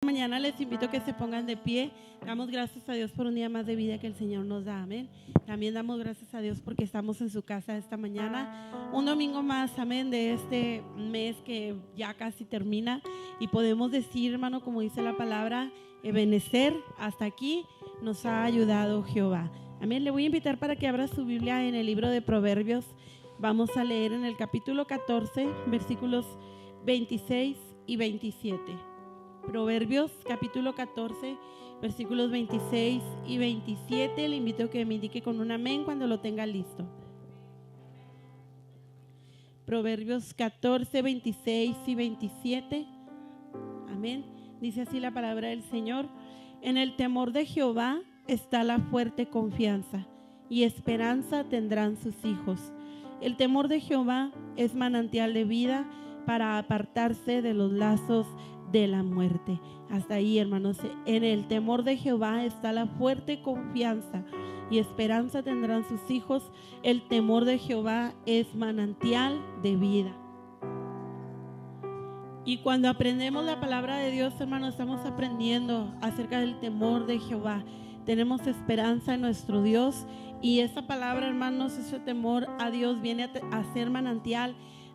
Mañana les invito a que se pongan de pie. Damos gracias a Dios por un día más de vida que el Señor nos da, amén. También damos gracias a Dios porque estamos en su casa esta mañana, un domingo más, amén, de este mes que ya casi termina, y podemos decir, hermano, como dice la palabra, Ebenecer, hasta aquí nos ha ayudado Jehová, amén. Le voy a invitar para que abra su Biblia en el libro de Proverbios. Vamos a leer en el capítulo 14, versículos 26 y 27. Proverbios capítulo 14, versículos 26 y 27. Le invito a que me indique con un amén cuando lo tenga listo. Proverbios 14, 26 y 27. Amén. Dice así la palabra del Señor: en el temor de Jehová está la fuerte confianza, y esperanza tendrán sus hijos. El temor de Jehová es manantial de vida para apartarse de los lazos de la muerte. Hasta ahí, hermanos. En el temor de Jehová está la fuerte confianza, y esperanza tendrán sus hijos. El temor de Jehová es manantial de vida. Y cuando aprendemos la palabra de Dios, hermanos, estamos aprendiendo acerca del temor de Jehová. Tenemos esperanza en nuestro Dios, y esa palabra, hermanos, ese temor a Dios viene a ser manantial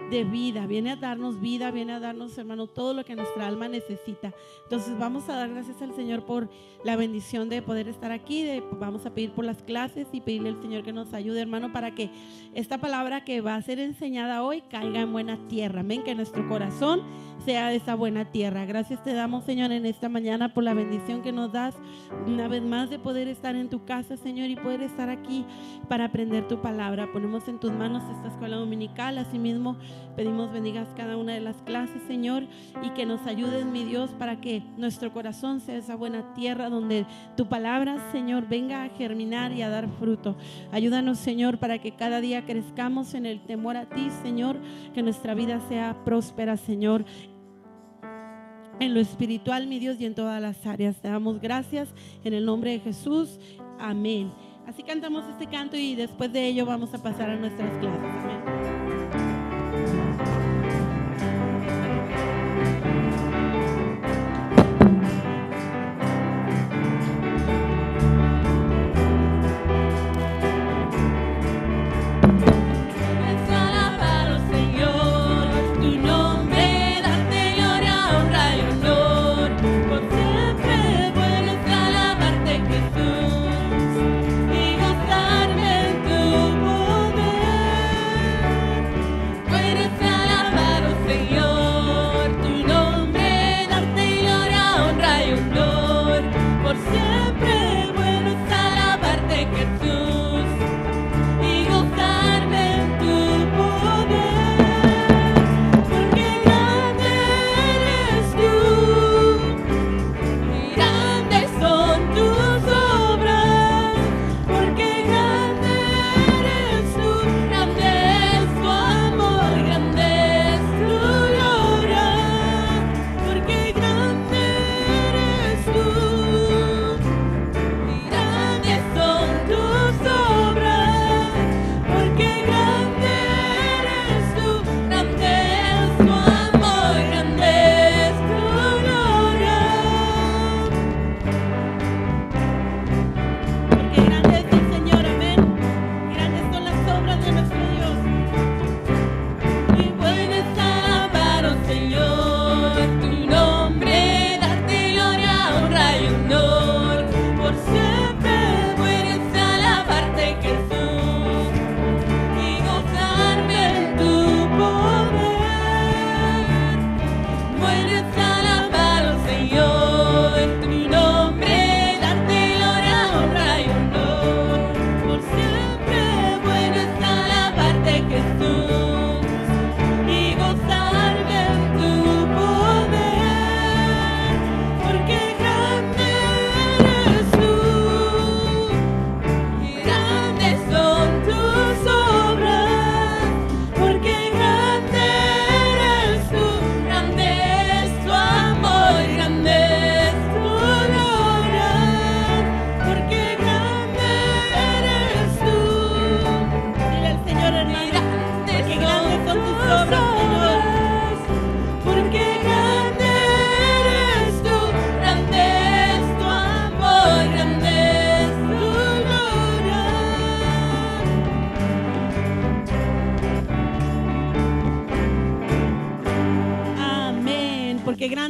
de vida, viene a darnos vida, viene a darnos, hermano, todo lo que nuestra alma necesita. Entonces vamos a dar gracias al Señor por la bendición de poder estar aquí. Vamos a pedir por las clases y pedirle al Señor que nos ayude, hermano, para que esta palabra que va a ser enseñada hoy caiga en buena tierra, amén, que nuestro corazón sea de esa buena tierra. Gracias te damos, Señor, en esta mañana por la bendición que nos das una vez más de poder estar en tu casa, Señor, y poder estar aquí para aprender tu palabra. Ponemos en tus manos esta escuela dominical. Asimismo pedimos bendigas cada una de las clases, Señor, y que nos ayudes, mi Dios, para que nuestro corazón sea esa buena tierra donde tu palabra, Señor, venga a germinar y a dar fruto. Ayúdanos, Señor, para que cada día crezcamos en el temor a ti, Señor, que nuestra vida sea próspera, Señor, en lo espiritual, mi Dios, y en todas las áreas. Te damos gracias en el nombre de Jesús, amén. Así cantamos este canto y después de ello vamos a pasar a nuestras clases, amén.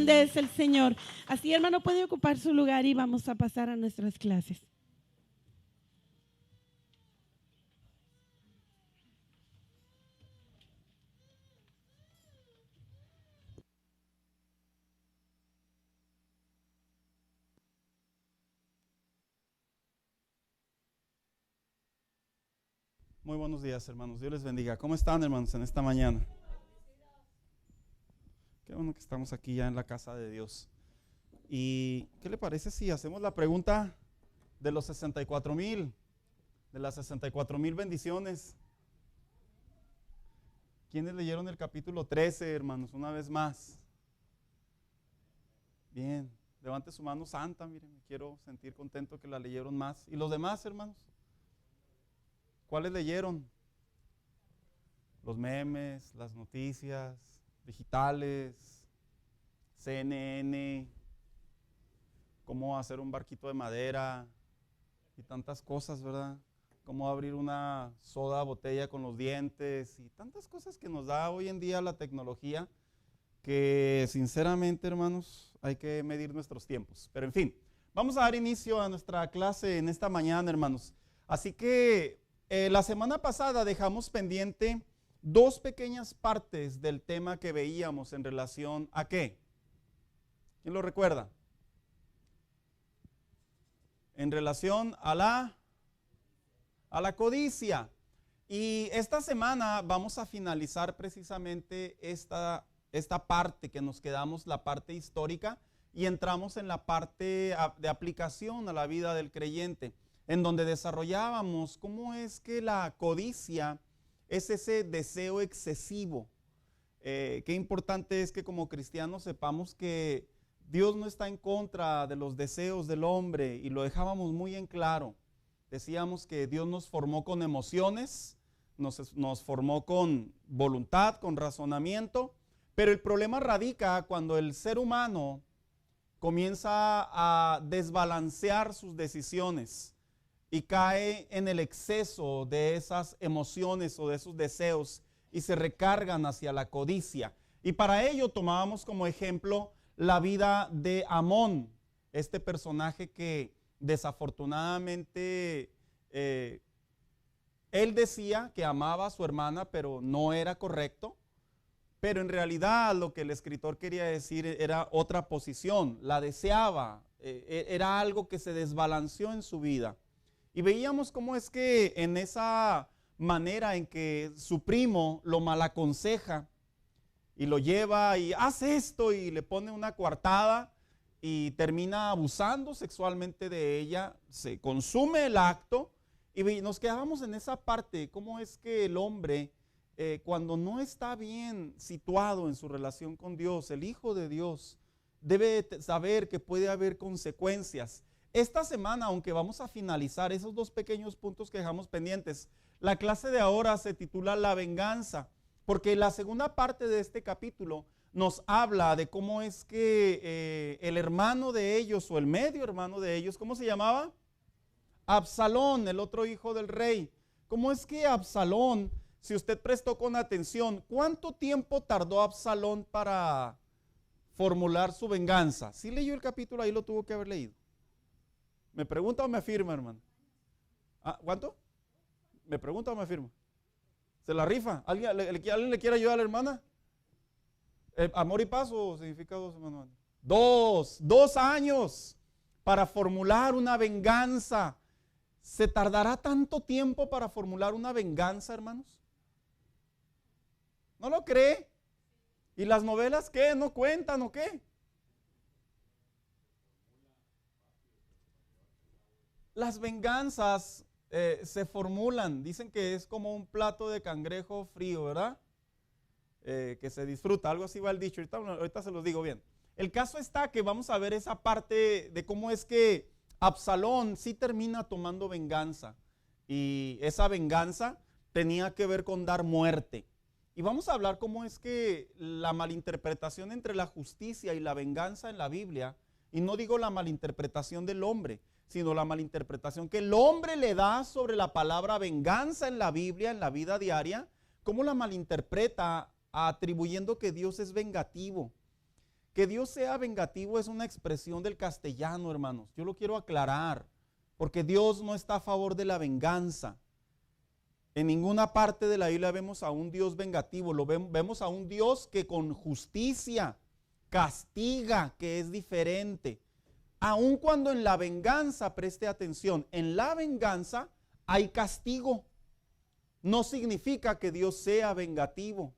grande es el Señor. Así, hermano, puede ocupar su lugar y vamos a pasar a nuestras clases. Muy buenos días, hermanos. Dios les bendiga. ¿Cómo están, hermanos, en esta mañana? Qué bueno que estamos aquí ya en la casa de Dios. ¿Y qué le parece si hacemos la pregunta de los 64,000, de las 64,000 bendiciones? ¿Quiénes leyeron el capítulo 13, hermanos, una vez más? Bien, levante su mano santa, miren, me quiero sentir contento que la leyeron más. ¿Y los demás, hermanos? ¿Cuáles leyeron? Los memes, las noticias digitales, CNN, cómo hacer un barquito de madera y tantas cosas, ¿verdad? Cómo abrir una soda botella con los dientes y tantas cosas que nos da hoy en día la tecnología, que sinceramente, hermanos, hay que medir nuestros tiempos. Pero en fin, vamos a dar inicio a nuestra clase en esta mañana, hermanos. Así que la semana pasada dejamos pendiente dos pequeñas partes del tema que veíamos en relación a ¿qué? ¿Quién lo recuerda? En relación a la codicia. Y esta semana vamos a finalizar precisamente esta parte que nos quedamos, la parte histórica, y entramos en la parte de aplicación a la vida del creyente, en donde desarrollábamos cómo es que la codicia es ese deseo excesivo. Qué importante es que como cristianos sepamos que Dios no está en contra de los deseos del hombre, y lo dejábamos muy en claro. Decíamos que Dios nos formó con emociones, nos formó con voluntad, con razonamiento, pero el problema radica cuando el ser humano comienza a desbalancear sus decisiones y cae en el exceso de esas emociones o de esos deseos y se recargan hacia la codicia. Y para ello tomábamos como ejemplo la vida de Amón, este personaje que desafortunadamente él decía que amaba a su hermana, pero no era correcto. Pero en realidad lo que el escritor quería decir era otra posición, la deseaba, era algo que se desbalanceó en su vida. Y veíamos cómo es que en esa manera en que su primo lo malaconseja y lo lleva y hace esto y le pone una coartada y termina abusando sexualmente de ella, se consume el acto y nos quedábamos en esa parte, cómo es que el hombre cuando no está bien situado en su relación con Dios, el Hijo de Dios, debe saber que puede haber consecuencias. Esta semana, aunque vamos a finalizar esos dos pequeños puntos que dejamos pendientes, la clase de ahora se titula La venganza, porque la segunda parte de este capítulo nos habla de cómo es que el hermano de ellos o el medio hermano de ellos, ¿cómo se llamaba? Absalón, el otro hijo del rey. ¿Cómo es que Absalón, si usted prestó con atención, cuánto tiempo tardó Absalón para formular su venganza? ¿Sí leyó el capítulo? Ahí lo tuvo que haber leído. ¿Me pregunta o me afirma, hermano? ¿Cuánto? ¿Me pregunta o me afirma? ¿Se la rifa? ¿Alguien le quiere ayudar a la hermana? ¿Amor y paz o significa 2, hermano? 2 años para formular una venganza. ¿Se tardará tanto tiempo para formular una venganza, hermanos? ¿No lo cree? ¿Y las novelas qué? ¿No cuentan o qué? Las venganzas se formulan, dicen que es como un plato de cangrejo frío, ¿verdad? Que se disfruta, algo así va el dicho, ahorita se los digo bien. El caso está que vamos a ver esa parte de cómo es que Absalón sí termina tomando venganza, y esa venganza tenía que ver con dar muerte. Y vamos a hablar cómo es que la malinterpretación entre la justicia y la venganza en la Biblia, y no digo la malinterpretación del hombre, sino la malinterpretación que el hombre le da sobre la palabra venganza en la Biblia, en la vida diaria, cómo la malinterpreta atribuyendo que Dios es vengativo, Que Dios sea vengativo es una expresión del castellano, hermanos. Yo lo quiero aclarar, porque Dios no está a favor de la venganza. En ninguna parte de la Biblia vemos a un Dios vengativo, vemos a un Dios que con justicia castiga, que es diferente. Aun cuando en la venganza, preste atención, en la venganza hay castigo. No significa que Dios sea vengativo.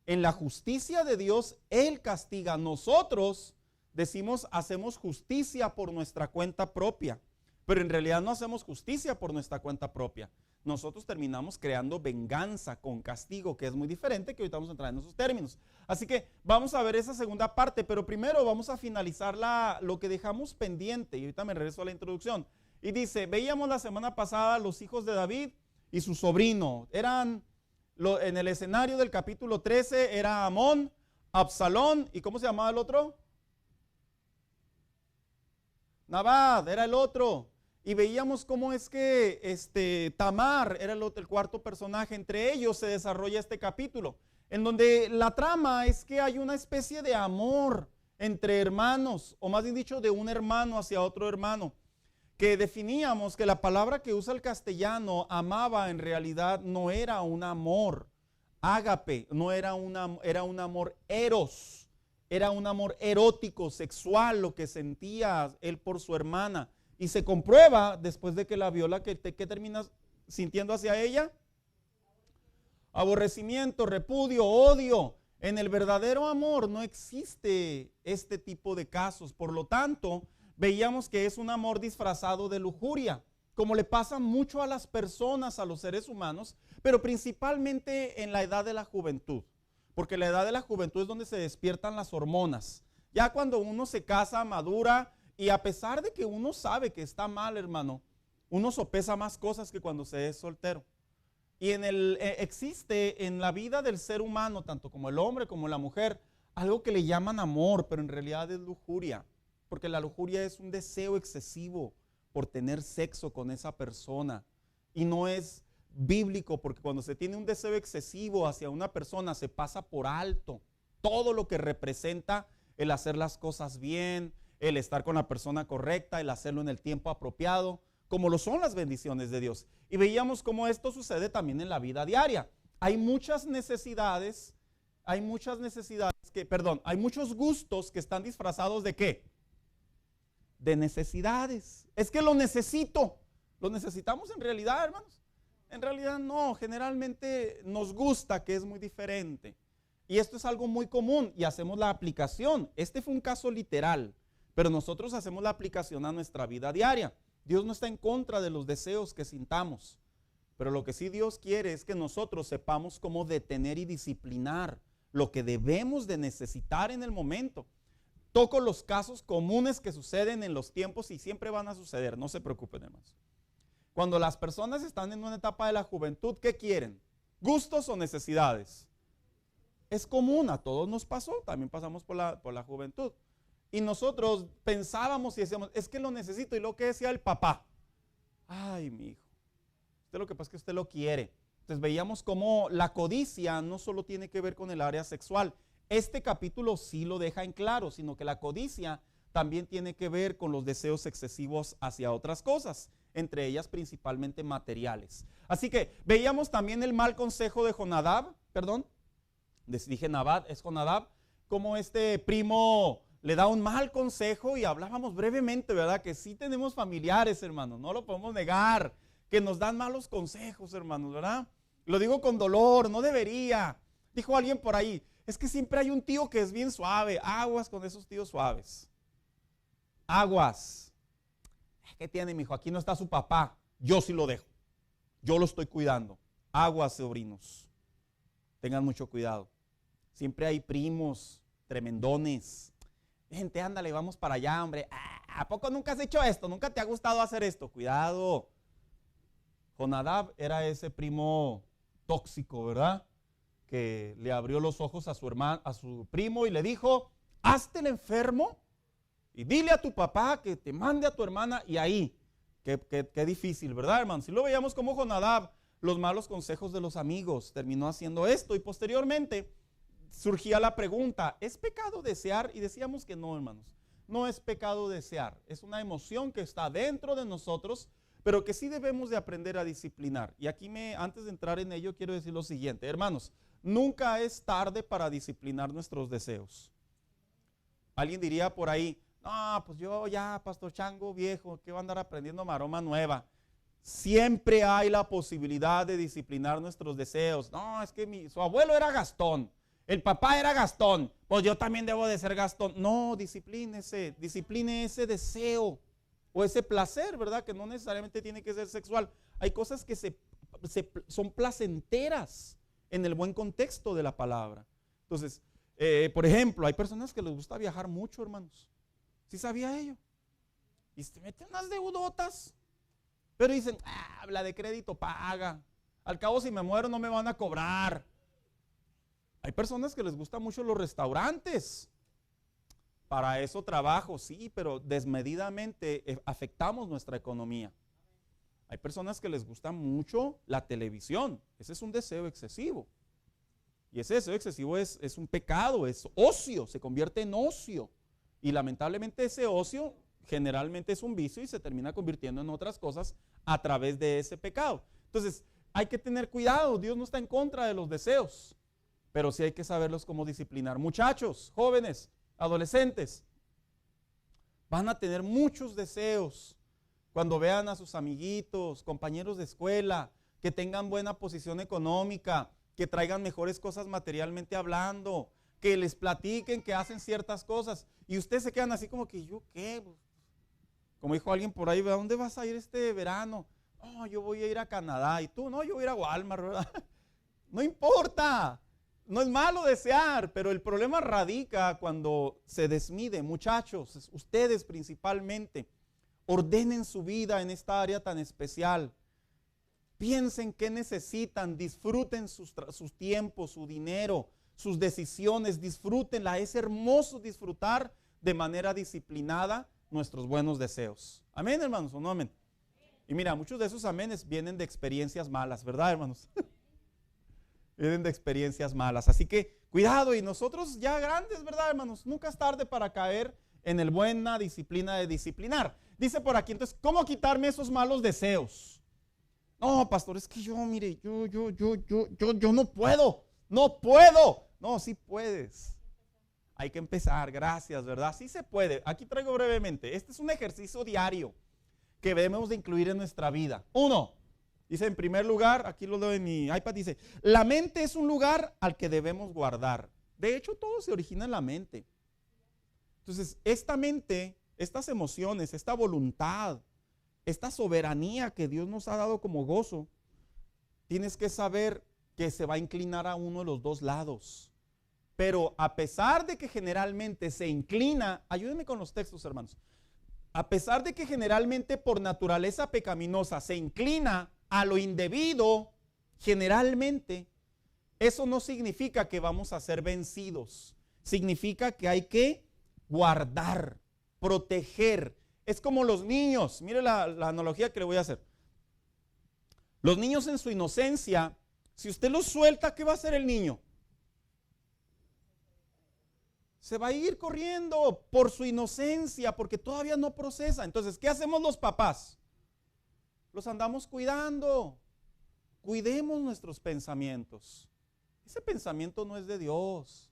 En la justicia de Dios, Él castiga. Nosotros decimos, hacemos justicia por nuestra cuenta propia, pero en realidad no hacemos justicia por nuestra cuenta propia. Nosotros terminamos creando venganza con castigo, que es muy diferente, que ahorita vamos a entrar en esos términos. Así que vamos a ver esa segunda parte, pero primero vamos a finalizar lo que dejamos pendiente, y ahorita me regreso a la introducción. Y dice, veíamos la semana pasada los hijos de David y su sobrino. En el escenario del capítulo 13 era Amón, Absalón, ¿y cómo se llamaba el otro? Nabal, era el otro. Y veíamos cómo es que Tamar era el cuarto personaje. Entre ellos se desarrolla este capítulo, en donde la trama es que hay una especie de amor entre hermanos, o más bien dicho, de un hermano hacia otro hermano, que definíamos que la palabra que usa el castellano, amaba, en realidad no era un amor ágape, era un amor eros, era un amor erótico, sexual, lo que sentía él por su hermana. Y se comprueba después de que la viola, que terminas sintiendo hacia ella. Aborrecimiento, repudio, odio. En el verdadero amor no existe este tipo de casos. Por lo tanto, veíamos que es un amor disfrazado de lujuria, como le pasa mucho a las personas, a los seres humanos, pero principalmente en la edad de la juventud. Porque la edad de la juventud es donde se despiertan las hormonas. Ya cuando uno se casa, madura, y a pesar de que uno sabe que está mal, hermano, uno sopesa más cosas que cuando se es soltero. Y existe en la vida del ser humano, tanto como el hombre como la mujer, algo que le llaman amor, pero en realidad es lujuria. Porque la lujuria es un deseo excesivo por tener sexo con esa persona. Y no es bíblico, porque cuando se tiene un deseo excesivo hacia una persona, se pasa por alto todo lo que representa el hacer las cosas bien, el estar con la persona correcta, el hacerlo en el tiempo apropiado, como lo son las bendiciones de Dios. Y veíamos cómo esto sucede también en la vida diaria. Hay muchos gustos que están disfrazados ¿de qué? De necesidades. Es que lo necesito. ¿Lo necesitamos en realidad, hermanos? En realidad no, generalmente nos gusta, que es muy diferente. Y esto es algo muy común y hacemos la aplicación. Este fue un caso literal, pero nosotros hacemos la aplicación a nuestra vida diaria. Dios no está en contra de los deseos que sintamos, pero lo que sí Dios quiere es que nosotros sepamos cómo detener y disciplinar lo que debemos de necesitar en el momento. Toco los casos comunes que suceden en los tiempos y siempre van a suceder, no se preocupen, hermanos. Cuando las personas están en una etapa de la juventud, ¿qué quieren? ¿Gustos o necesidades? Es común, a todos nos pasó, también pasamos por la juventud. Y nosotros pensábamos y decíamos, es que lo necesito. Y lo que decía el papá, ay, mi hijo, usted lo que pasa es que usted lo quiere. Entonces veíamos cómo la codicia no solo tiene que ver con el área sexual. Este capítulo sí lo deja en claro, sino que la codicia también tiene que ver con los deseos excesivos hacia otras cosas, entre ellas principalmente materiales. Así que veíamos también el mal consejo de Jonadab, dije Nabad, es Jonadab, como este primo le da un mal consejo, y hablábamos brevemente, ¿verdad? Que sí tenemos familiares, hermanos, no lo podemos negar, que nos dan malos consejos, hermanos, ¿verdad? Lo digo con dolor, no debería. Dijo alguien por ahí, es que siempre hay un tío que es bien suave. Aguas con esos tíos suaves. Aguas. ¿Qué tiene, mijo? Aquí no está su papá. Yo sí lo dejo. Yo lo estoy cuidando. Aguas, sobrinos. Tengan mucho cuidado. Siempre hay primos tremendones. Gente, ándale, vamos para allá, hombre. ¿A poco nunca has hecho esto? ¿Nunca te ha gustado hacer esto? Cuidado. Jonadab era ese primo tóxico, ¿verdad? Que le abrió los ojos a su primo y le dijo, hazte el enfermo y dile a tu papá que te mande a tu hermana. Y ahí, qué difícil, ¿verdad, hermano? Si lo veíamos como Jonadab, los malos consejos de los amigos, terminó haciendo esto, y posteriormente surgía la pregunta, ¿es pecado desear? Y decíamos que no, hermanos. No es pecado desear. Es una emoción que está dentro de nosotros, pero que sí debemos de aprender a disciplinar. Y aquí antes de entrar en ello, quiero decir lo siguiente. Hermanos, nunca es tarde para disciplinar nuestros deseos. Alguien diría por ahí, no, pues yo ya, Pastor Chango viejo, ¿qué va a andar aprendiendo maroma nueva? Siempre hay la posibilidad de disciplinar nuestros deseos. No, es que su abuelo era Gastón, el papá era Gastón, pues yo también debo de ser Gastón. No, discipline ese deseo o ese placer, ¿verdad? Que no necesariamente tiene que ser sexual. Hay cosas que son placenteras en el buen contexto de la palabra. Entonces, por ejemplo, hay personas que les gusta viajar mucho, hermanos. ¿Sí sabía ello? Y se meten unas deudotas. Pero dicen, la de crédito paga. Al cabo, si me muero no me van a cobrar. Hay personas que les gustan mucho los restaurantes. Para eso trabajo, sí, pero desmedidamente afectamos nuestra economía. Hay personas que les gusta mucho la televisión. Ese es un deseo excesivo. Y ese deseo excesivo es un pecado, es ocio, se convierte en ocio. Y lamentablemente ese ocio generalmente es un vicio y se termina convirtiendo en otras cosas a través de ese pecado. Entonces, hay que tener cuidado. Dios no está en contra de los deseos, pero sí hay que saberlos cómo disciplinar. Muchachos, jóvenes, adolescentes, van a tener muchos deseos cuando vean a sus amiguitos, compañeros de escuela, que tengan buena posición económica, que traigan mejores cosas materialmente hablando, que les platiquen que hacen ciertas cosas y ustedes se quedan así como que ¿yo qué? Como dijo alguien por ahí, ¿a dónde vas a ir este verano? No, yo voy a ir a Canadá. Y tú, no, yo voy a ir a Walmart, ¿verdad? No importa, no es malo desear, pero el problema radica cuando se desmide. Muchachos, ustedes principalmente, ordenen su vida en esta área tan especial. Piensen qué necesitan, disfruten sus tiempos, su dinero, sus decisiones, disfrútenla. Es hermoso disfrutar de manera disciplinada nuestros buenos deseos. Amén, hermanos, ¿o no amén? Y mira, muchos de esos amenes vienen de experiencias malas, ¿verdad, hermanos? Vienen de experiencias malas. Así que cuidado, y nosotros ya grandes, ¿verdad, hermanos? Nunca es tarde para caer en el buena disciplina de disciplinar. Dice por aquí, entonces, ¿cómo quitarme esos malos deseos? No, pastor, es que yo, mire, yo no puedo. No, sí puedes. Hay que empezar, gracias, ¿verdad? Sí se puede. Aquí traigo brevemente. Este es un ejercicio diario que debemos de incluir en nuestra vida. 1, dice en primer lugar, aquí lo leo en mi iPad, dice, la mente es un lugar al que debemos guardar. De hecho, todo se origina en la mente. Entonces, esta mente, estas emociones, esta voluntad, esta soberanía que Dios nos ha dado como gozo, tienes que saber que se va a inclinar a uno de los dos lados. Pero a pesar de que generalmente se inclina, ayúdenme con los textos, hermanos. A pesar de que generalmente por naturaleza pecaminosa se inclina a lo indebido, generalmente, eso no significa que vamos a ser vencidos. Significa que hay que guardar, proteger. Es como los niños. Mire la analogía que le voy a hacer. Los niños en su inocencia, si usted los suelta, ¿qué va a hacer el niño? Se va a ir corriendo por su inocencia, porque todavía no procesa. Entonces, ¿qué hacemos los papás? Los andamos cuidando. Cuidemos nuestros pensamientos. Ese pensamiento no es de Dios.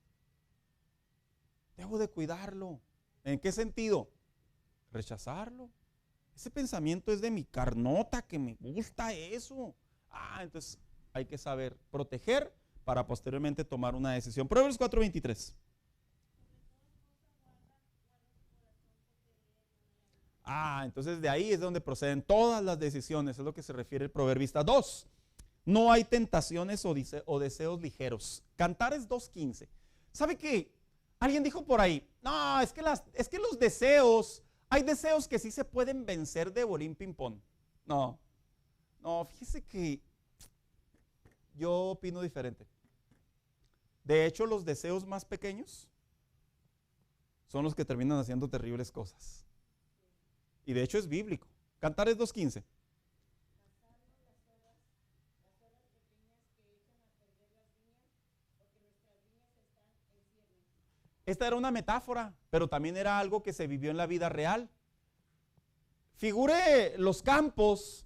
Debo de cuidarlo. ¿En qué sentido? Rechazarlo. Ese pensamiento es de mi carnota, que me gusta eso. Entonces hay que saber proteger para posteriormente tomar una decisión. Proverbios 4:23. Entonces de ahí es donde proceden todas las decisiones, es lo que se refiere el proverbista. 2, no hay tentaciones o deseos ligeros. Cantares 2:15. ¿Sabe qué? Alguien dijo por ahí, no, es que los deseos, hay deseos que sí se pueden vencer de bolín ping-pong. No, fíjese que yo opino diferente. De hecho, los deseos más pequeños son los que terminan haciendo terribles cosas. Y de hecho es bíblico. Cantares 2:15. Esta era una metáfora, pero también era algo que se vivió en la vida real. Figure los campos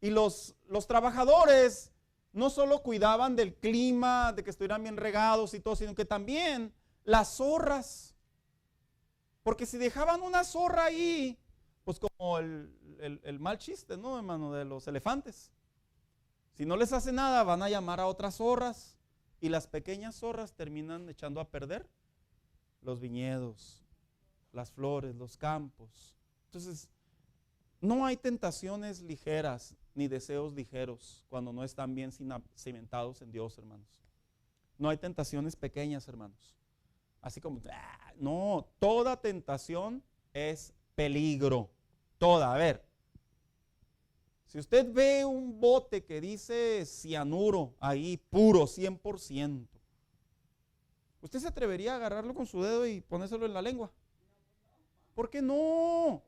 y los trabajadores no solo cuidaban del clima, de que estuvieran bien regados y todo, sino que también las zorras. Porque si dejaban una zorra ahí, pues como el mal chiste, ¿no, hermano? De los elefantes. Si no les hace nada, van a llamar a otras zorras y las pequeñas zorras terminan echando a perder los viñedos, las flores, los campos. Entonces, no hay tentaciones ligeras ni deseos ligeros cuando no están bien cimentados en Dios, hermanos. No hay tentaciones pequeñas, hermanos. Así como, no, toda tentación es peligro. Toda, a ver. Si usted ve un bote que dice cianuro ahí, puro, 100%, ¿usted se atrevería a agarrarlo con su dedo y ponérselo en la lengua? ¿Por qué no?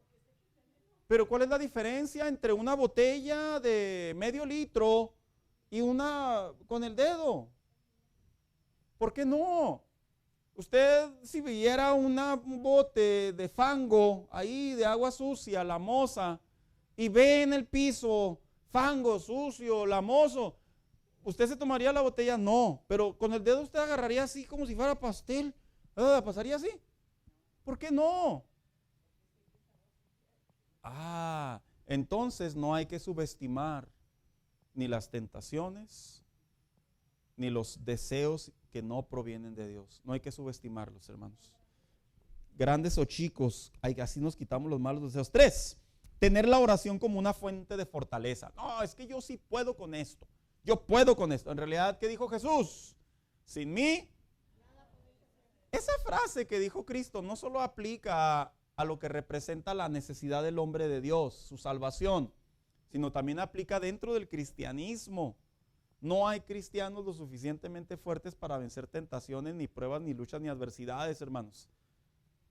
Pero ¿cuál es la diferencia entre una botella de medio litro y una con el dedo? ¿Por qué no? Usted si viera un bote de fango ahí, de agua sucia, lamosa, y ve en el piso fango sucio, lamoso, ¿usted se tomaría la botella? No, pero con el dedo usted agarraría así como si fuera pastel. ¿Pasaría así? ¿Por qué no? Entonces no hay que subestimar ni las tentaciones, ni los deseos que no provienen de Dios. No hay que subestimarlos, hermanos. Grandes o chicos, así nos quitamos los malos deseos. 3, tener la oración como una fuente de fortaleza. No, es que yo sí puedo con esto. Yo puedo con esto. En realidad, ¿qué dijo Jesús? Sin mí. Esa frase que dijo Cristo no solo aplica a lo que representa la necesidad del hombre de Dios, su salvación, sino también aplica dentro del cristianismo. No hay cristianos lo suficientemente fuertes para vencer tentaciones, ni pruebas, ni luchas, ni adversidades, hermanos.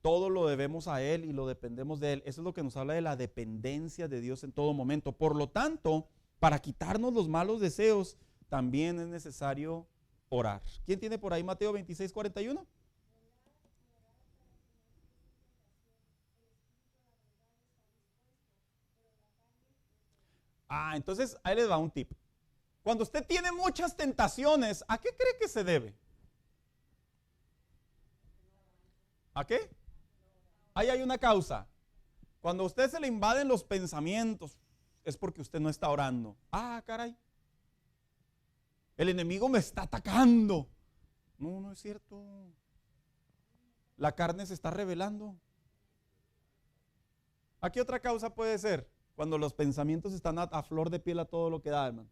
Todo lo debemos a Él y lo dependemos de Él. Eso es lo que nos habla de la dependencia de Dios en todo momento. Por lo tanto, para quitarnos los malos deseos, también es necesario orar. ¿Quién tiene por ahí Mateo 26:41? Entonces ahí les va un tip. Cuando usted tiene muchas tentaciones, ¿a qué cree que se debe? ¿A qué? Ahí hay una causa. Cuando a usted se le invaden los pensamientos, es porque usted no está orando. Caray. El enemigo me está atacando. No, no es cierto. La carne se está rebelando. ¿A qué otra causa puede ser? Cuando los pensamientos están a flor de piel a todo lo que da, hermanos.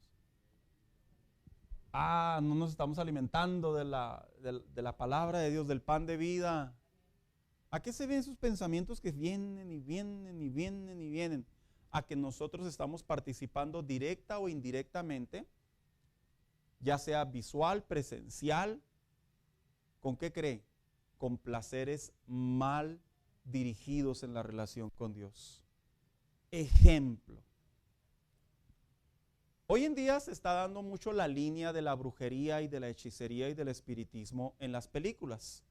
No nos estamos alimentando de la palabra de Dios, del pan de vida. ¿A qué se ven sus pensamientos que vienen y vienen y vienen y vienen? A que nosotros estamos participando directa o indirectamente, ya sea visual, presencial. ¿Con qué cree? Con placeres mal dirigidos en la relación con Dios. Ejemplo. Hoy en día se está dando mucho la línea de la brujería y de la hechicería y del espiritismo en las películas.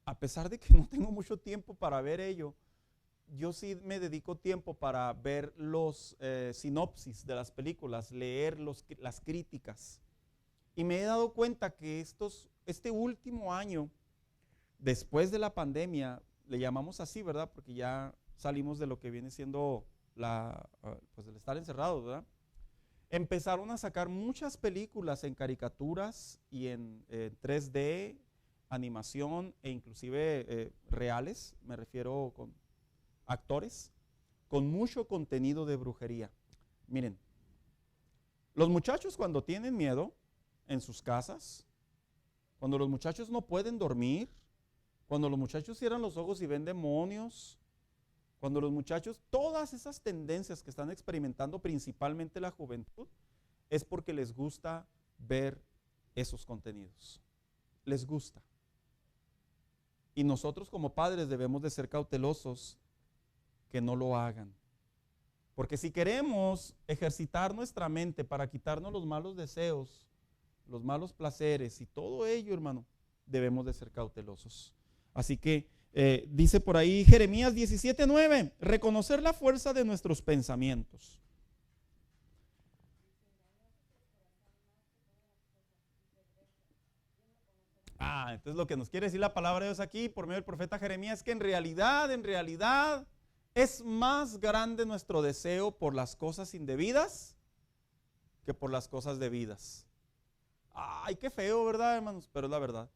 A pesar de que no tengo mucho tiempo para ver ello, yo sí me dedico tiempo para ver los sinopsis de las películas, leer las críticas. Y me he dado cuenta que este último año, después de la pandemia, le llamamos así, ¿verdad? Porque ya salimos de lo que viene siendo pues el estar encerrados, ¿verdad? Empezaron a sacar muchas películas en caricaturas y en 3D, animación e inclusive reales, me refiero con actores, con mucho contenido de brujería. Miren, los muchachos cuando tienen miedo en sus casas, cuando los muchachos no pueden dormir, cuando los muchachos cierran los ojos y ven demonios, cuando los muchachos, todas esas tendencias que están experimentando principalmente la juventud, es porque les gusta ver esos contenidos. Les gusta. Y nosotros como padres debemos de ser cautelosos que no lo hagan. Porque si queremos ejercitar nuestra mente para quitarnos los malos deseos, los malos placeres y todo ello, hermano, debemos de ser cautelosos. Así que dice por ahí Jeremías 17:9, reconocer la fuerza de nuestros pensamientos. Entonces lo que nos quiere decir la palabra de Dios aquí por medio del profeta Jeremías es que en realidad es más grande nuestro deseo por las cosas indebidas que por las cosas debidas. Ay, qué feo, ¿verdad, hermanos? Pero es la verdad.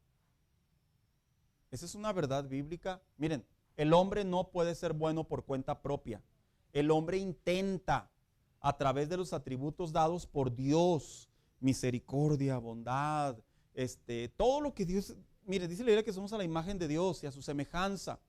Esa es una verdad bíblica. Miren, el hombre no puede ser bueno por cuenta propia. El hombre intenta a través de los atributos dados por Dios, misericordia, bondad, todo lo que Dios, mire, dice la Biblia que somos a la imagen de Dios y a su semejanza.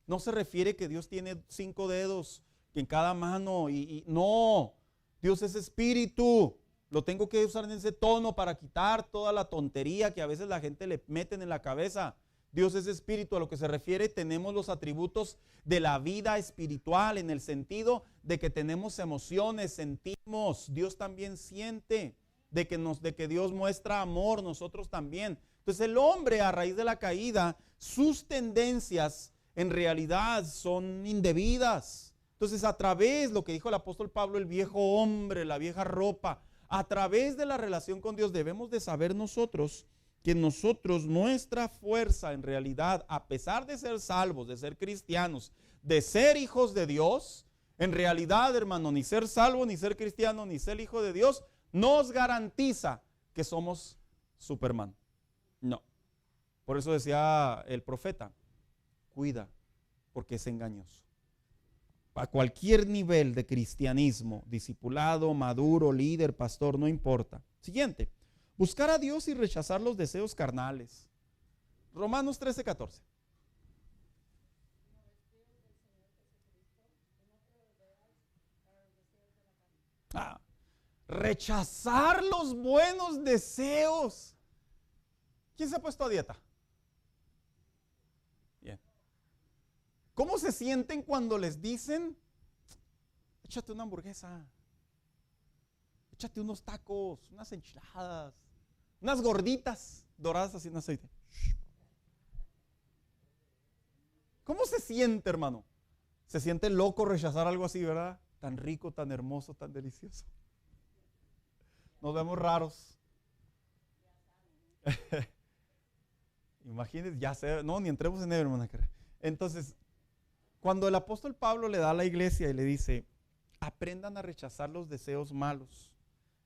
No se refiere que Dios tiene 5 dedos que en cada mano no, Dios es espíritu. Lo tengo que usar en ese tono para quitar toda la tontería que a veces la gente le meten en la cabeza. Dios es espíritu, a lo que se refiere, tenemos los atributos de la vida espiritual en el sentido de que tenemos emociones, sentimos, Dios también siente. De que Dios muestra amor, nosotros también. Entonces el hombre a raíz de la caída, sus tendencias en realidad son indebidas. Entonces a través, lo que dijo el apóstol Pablo, el viejo hombre, la vieja ropa, a través de la relación con Dios debemos de saber nosotros que nuestra fuerza en realidad, a pesar de ser salvos, de ser cristianos, de ser hijos de Dios, en realidad, hermano, ni ser salvo, ni ser cristiano, ni ser hijo de Dios, nos garantiza que somos Superman. No. Por eso decía el profeta, cuida, porque es engañoso. A cualquier nivel de cristianismo, discipulado, maduro, líder, pastor, no importa. Siguiente, buscar a Dios y rechazar los deseos carnales. Romanos 13:14. Rechazar los buenos deseos. ¿Quién se ha puesto a dieta? Bien. ¿Cómo se sienten cuando les dicen, échate una hamburguesa, échate unos tacos, unas enchiladas, unas gorditas doradas así en aceite? ¿Cómo se siente, hermano? Se siente loco rechazar algo así, ¿verdad? Tan rico, tan hermoso, tan delicioso. Nos vemos raros. Imagínense, ya sé, no, ni entremos en ello, hermana. Entonces, cuando el apóstol Pablo le da a la iglesia y le dice, aprendan a rechazar los deseos malos.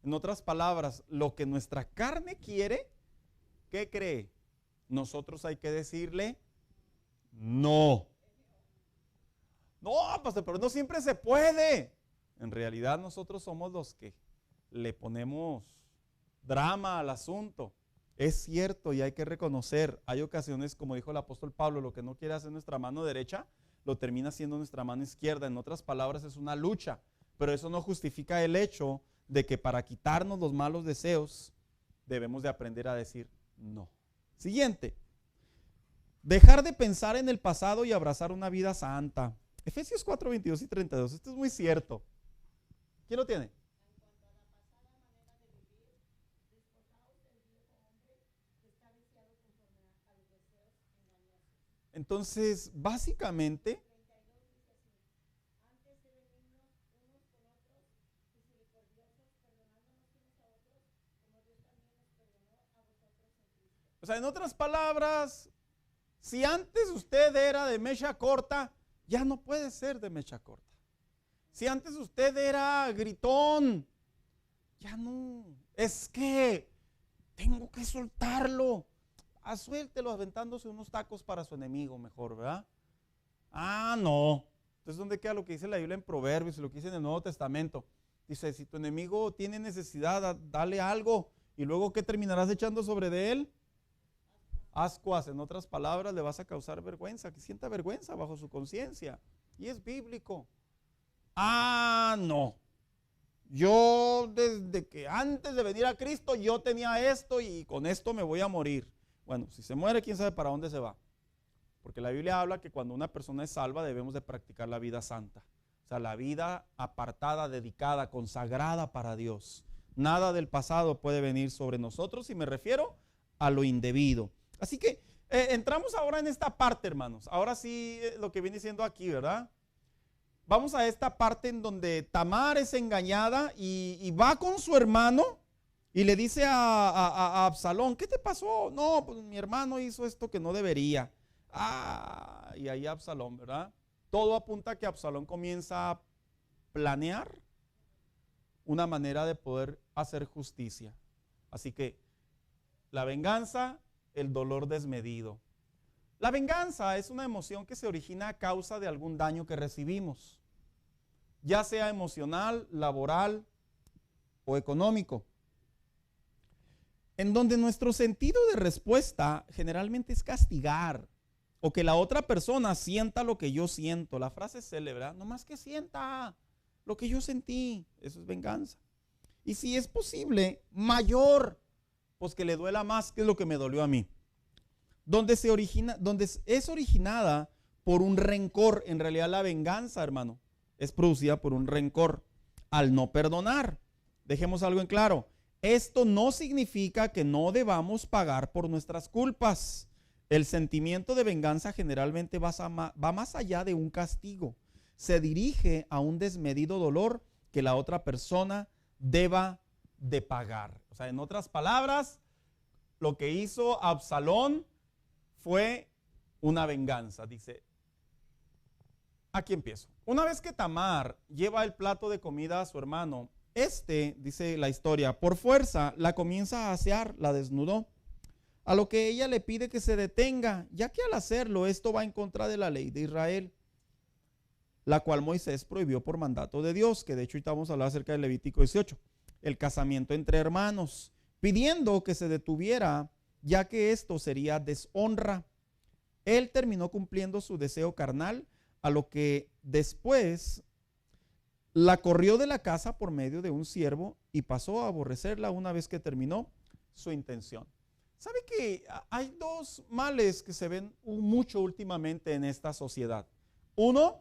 En otras palabras, lo que nuestra carne quiere, ¿qué cree? Nosotros hay que decirle, no. No, pastor, pero no siempre se puede. En realidad nosotros somos los que le ponemos drama al asunto. Es cierto y hay que reconocer, hay ocasiones, como dijo el apóstol Pablo, lo que no quiere hacer nuestra mano derecha, lo termina haciendo nuestra mano izquierda. En otras palabras, es una lucha, pero eso no justifica el hecho de que para quitarnos los malos deseos, debemos de aprender a decir no. Siguiente, dejar de pensar en el pasado y abrazar una vida santa. Efesios 4, 22 y 32, esto es muy cierto. ¿Quién lo tiene? Entonces, básicamente, o sea, en otras palabras, si antes usted era de mecha corta, ya no puede ser de mecha corta. Si antes usted era gritón, ya no. Es que tengo que soltarlo. Suéltelo aventándose unos tacos para su enemigo mejor, ¿verdad? No. Entonces, ¿dónde queda lo que dice la Biblia en Proverbios y lo que dice en el Nuevo Testamento? Dice, si tu enemigo tiene necesidad, dale algo. ¿Y luego qué terminarás echando sobre de él? Ascuas. En otras palabras, le vas a causar vergüenza, que sienta vergüenza bajo su conciencia. Y es bíblico. No. Yo desde que antes de venir a Cristo, yo tenía esto y con esto me voy a morir. Bueno, si se muere, quién sabe para dónde se va. Porque la Biblia habla que cuando una persona es salva debemos de practicar la vida santa. O sea, la vida apartada, dedicada, consagrada para Dios. Nada del pasado puede venir sobre nosotros y me refiero a lo indebido. Así que entramos ahora en esta parte, hermanos. Ahora sí, lo que viene diciendo aquí, ¿verdad? Vamos a esta parte en donde Tamar es engañada y va con su hermano y le dice a Absalón, ¿qué te pasó? No, pues mi hermano hizo esto que no debería. Y ahí Absalón, ¿verdad? Todo apunta a que Absalón comienza a planear una manera de poder hacer justicia. Así que la venganza, el dolor desmedido. La venganza es una emoción que se origina a causa de algún daño que recibimos, ya sea emocional, laboral o económico, en donde nuestro sentido de respuesta generalmente es castigar o que la otra persona sienta lo que yo siento. La frase es célebre, no más que sienta lo que yo sentí, eso es venganza. Y si es posible, mayor, pues que le duela más que lo que me dolió a mí. Donde es originada por un rencor. En realidad la venganza, hermano, es producida por un rencor al no perdonar. Dejemos algo en claro. Esto no significa que no debamos pagar por nuestras culpas. El sentimiento de venganza generalmente va más allá de un castigo. Se dirige a un desmedido dolor que la otra persona deba de pagar. O sea, en otras palabras, lo que hizo Absalón fue una venganza. Dice, aquí empiezo. Una vez que Tamar lleva el plato de comida a su hermano, dice la historia, por fuerza la comienza a asear, la desnudó. A lo que ella le pide que se detenga, ya que al hacerlo esto va en contra de la ley de Israel, la cual Moisés prohibió por mandato de Dios, que de hecho ahorita vamos a hablar acerca del Levítico 18, el casamiento entre hermanos, pidiendo que se detuviera, ya que esto sería deshonra. Él terminó cumpliendo su deseo carnal, a lo que después la corrió de la casa por medio de un siervo y pasó a aborrecerla una vez que terminó su intención. ¿Sabe que hay dos males que se ven mucho últimamente en esta sociedad? Uno,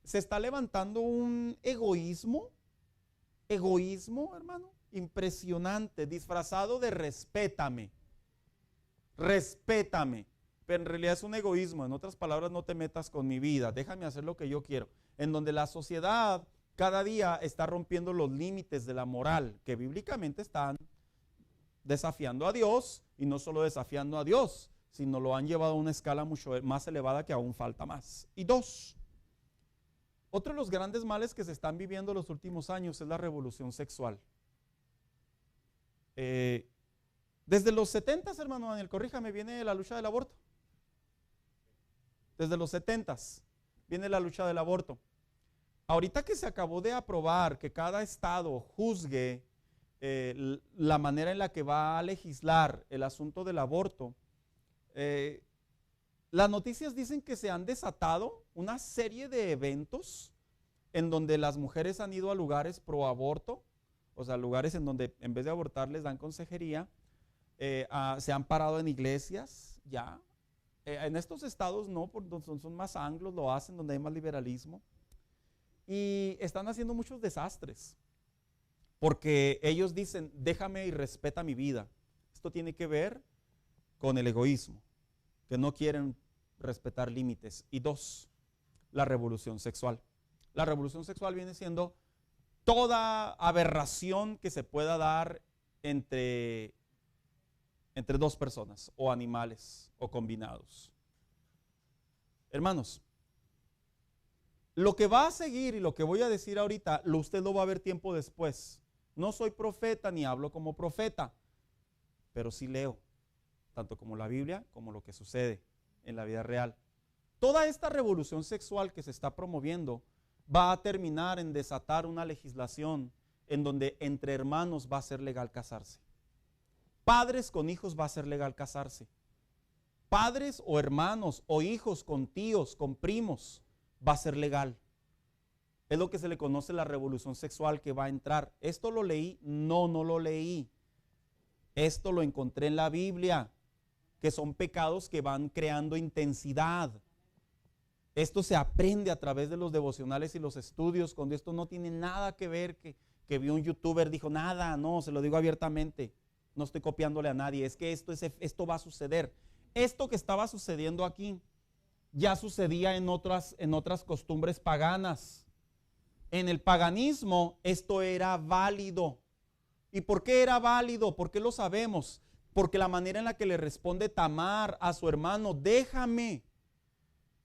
se está levantando un egoísmo, hermano, impresionante, disfrazado de respétame, pero en realidad es un egoísmo. En otras palabras, no te metas con mi vida, déjame hacer lo que yo quiero. En donde la sociedad cada día está rompiendo los límites de la moral, que bíblicamente están desafiando a Dios, y no solo desafiando a Dios, sino lo han llevado a una escala mucho más elevada que aún falta más. Y dos, otro de los grandes males que se están viviendo en los últimos años es la revolución sexual. Desde los 70s, hermano Daniel, corríjame, viene la lucha del aborto. Desde los 70s viene la lucha del aborto. Ahorita que se acabó de aprobar que cada estado juzgue la manera en la que va a legislar el asunto del aborto, las noticias dicen que se han desatado una serie de eventos en donde las mujeres han ido a lugares pro aborto, o sea, lugares en donde en vez de abortar les dan consejería. Se han parado en iglesias ya. En estos estados no, porque son más anglos, lo hacen, donde hay más liberalismo. Y están haciendo muchos desastres, porque ellos dicen, déjame y respeta mi vida. Esto tiene que ver con el egoísmo, que no quieren respetar límites. Y dos, la revolución sexual. La revolución sexual viene siendo toda aberración que se pueda dar entre dos personas, o animales, o combinados. Hermanos, lo que va a seguir y lo que voy a decir ahorita, usted lo va a ver tiempo después. No soy profeta ni hablo como profeta, pero sí leo, tanto como la Biblia como lo que sucede en la vida real. Toda esta revolución sexual que se está promoviendo va a terminar en desatar una legislación en donde entre hermanos va a ser legal casarse. Padres con hijos va a ser legal casarse. Padres o hermanos o hijos con tíos, con primos, va a ser legal. Es lo que se le conoce la revolución sexual que va a entrar. ¿Esto lo leí? No lo leí. Esto lo encontré en la Biblia, que son pecados que van creando intensidad. Esto se aprende a través de los devocionales y los estudios, cuando esto no tiene nada que ver que vio un youtuber, dijo nada, no, se lo digo abiertamente, no estoy copiándole a nadie, es que esto va a suceder. esto que estaba sucediendo aquí ya sucedía en otras costumbres paganas. En el paganismo esto era válido. ¿Y por qué era válido? ¿Por qué lo sabemos? Porque la manera en la que le responde Tamar a su hermano, déjame,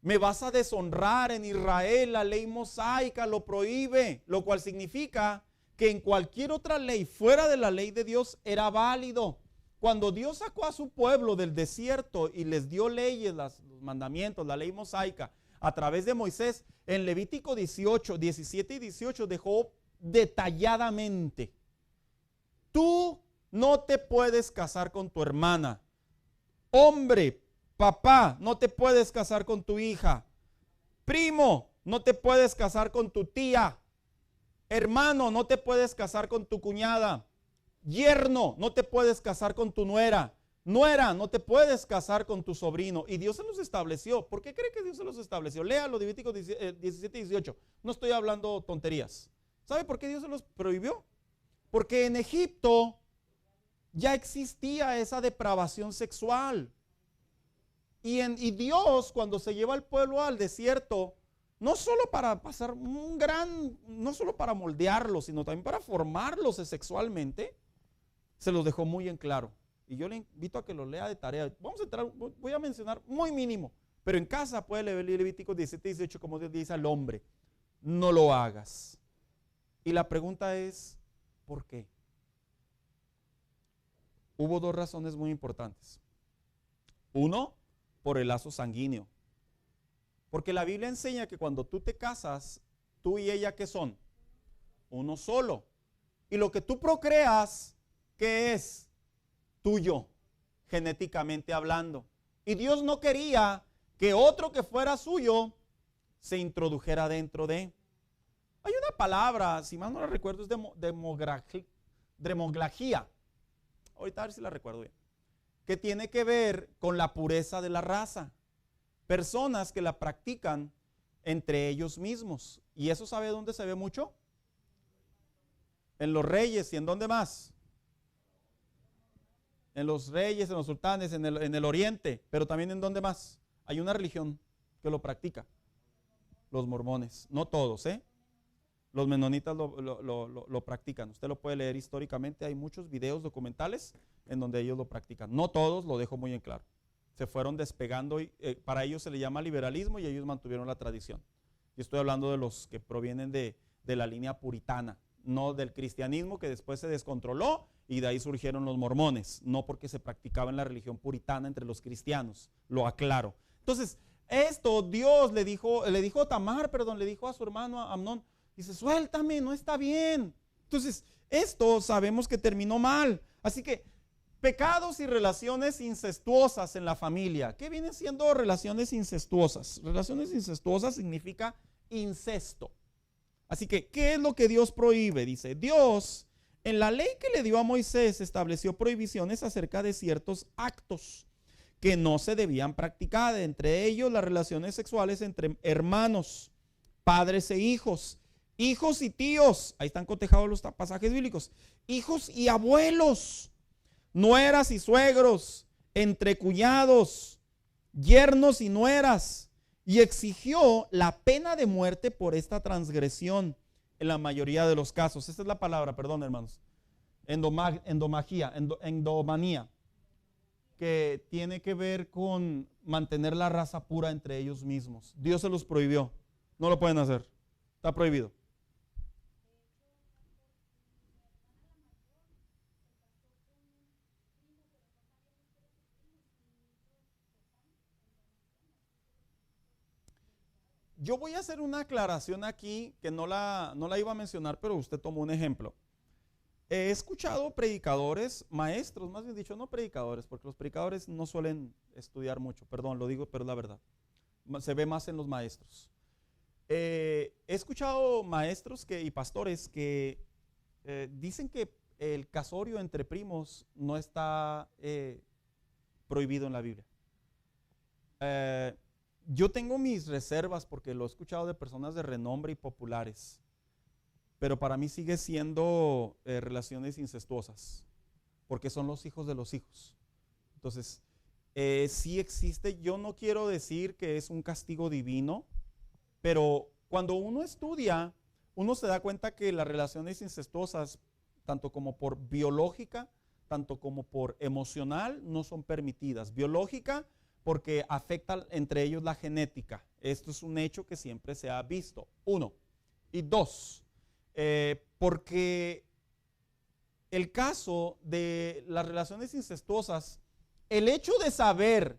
me vas a deshonrar. En Israel la ley mosaica lo prohíbe, lo cual significa que en cualquier otra ley fuera de la ley de Dios era válido. Cuando Dios sacó a su pueblo del desierto y les dio leyes, los mandamientos, la ley mosaica, a través de Moisés, en Levítico 18, 17 y 18 dejó detalladamente: tú no te puedes casar con tu hermana. Hombre, papá, no te puedes casar con tu hija. Primo, no te puedes casar con tu tía. Hermano, no te puedes casar con tu cuñada. Yerno, no te puedes casar con tu nuera. Nuera, no te puedes casar con tu sobrino. Y Dios se los estableció. ¿Por qué cree que Dios se los estableció? Léalo, Levítico 17 y 18. No estoy hablando tonterías. ¿Sabe por qué Dios se los prohibió? Porque en Egipto ya existía esa depravación sexual. Y Dios, cuando se lleva al pueblo al desierto, no solo para pasar no solo para moldearlos, sino también para formarlos sexualmente, se los dejó muy en claro. Y yo le invito a que lo lea de tarea. Voy a mencionar muy mínimo, pero en casa puede leer Levíticos 17 y 18, como Dios dice al hombre: no lo hagas. Y la pregunta es, ¿por qué? Hubo dos razones muy importantes. Uno, por el lazo sanguíneo. Porque la Biblia enseña que cuando tú te casas, tú y ella, ¿qué son? Uno solo. Y lo que tú procreas, ¿qué es? Tuyo, genéticamente hablando. Y Dios no quería que otro que fuera suyo se introdujera dentro de. Hay una palabra, si mal no la recuerdo, es demoglagía. Ahorita a ver si la recuerdo bien. Que tiene que ver con la pureza de la raza. Personas que la practican entre ellos mismos. ¿Y eso sabe dónde se ve mucho? En los reyes. ¿Y en dónde más? En los reyes, en los sultanes, en el oriente. Pero también en dónde más. Hay una religión que lo practica. Los mormones. No todos, ¿eh? Los menonitas lo practican. Usted lo puede leer históricamente. Hay muchos videos documentales en donde ellos lo practican. No todos, lo dejo muy en claro. Se fueron despegando y para ellos se le llama liberalismo y ellos mantuvieron la tradición. Y estoy hablando de los que provienen de la línea puritana, no del cristianismo que después se descontroló y de ahí surgieron los mormones, no porque se practicaba en la religión puritana entre los cristianos, lo aclaro. Entonces, esto Dios le dijo a Tamar, le dijo a su hermano a Amnón, dice: suéltame, no está bien. Entonces, esto sabemos que terminó mal. Así que pecados y relaciones incestuosas en la familia. ¿Qué vienen siendo relaciones incestuosas? Relaciones incestuosas significa incesto. Así que, ¿qué es lo que Dios prohíbe? Dice, Dios, en la ley que le dio a Moisés, estableció prohibiciones acerca de ciertos actos que no se debían practicar, entre ellos las relaciones sexuales entre hermanos, padres e hijos, hijos y tíos, ahí están cotejados los pasajes bíblicos, hijos y abuelos, nueras y suegros, entre cuñados, yernos y nueras, y exigió la pena de muerte por esta transgresión en la mayoría de los casos. Esta es la palabra, perdón hermanos, endomanía, que tiene que ver con mantener la raza pura entre ellos mismos. Dios se los prohibió, no lo pueden hacer, está prohibido. Yo voy a hacer una aclaración aquí que no la iba a mencionar, pero usted tomó un ejemplo. He escuchado predicadores, maestros, más bien dicho, no predicadores, porque los predicadores no suelen estudiar mucho, perdón, lo digo, pero es la verdad. Se ve más en los maestros. He escuchado maestros y pastores que dicen que el casorio entre primos no está prohibido en la Biblia. Yo tengo mis reservas porque lo he escuchado de personas de renombre y populares, pero para mí sigue siendo relaciones incestuosas, porque son los hijos de los hijos. Entonces, sí existe. Yo no quiero decir que es un castigo divino, pero cuando uno estudia, uno se da cuenta que las relaciones incestuosas, tanto como por biológica, tanto como por emocional, no son permitidas. Biológica, porque afecta entre ellos la genética. Esto es un hecho que siempre se ha visto. 1. Y 2, porque el caso de las relaciones incestuosas, el hecho de saber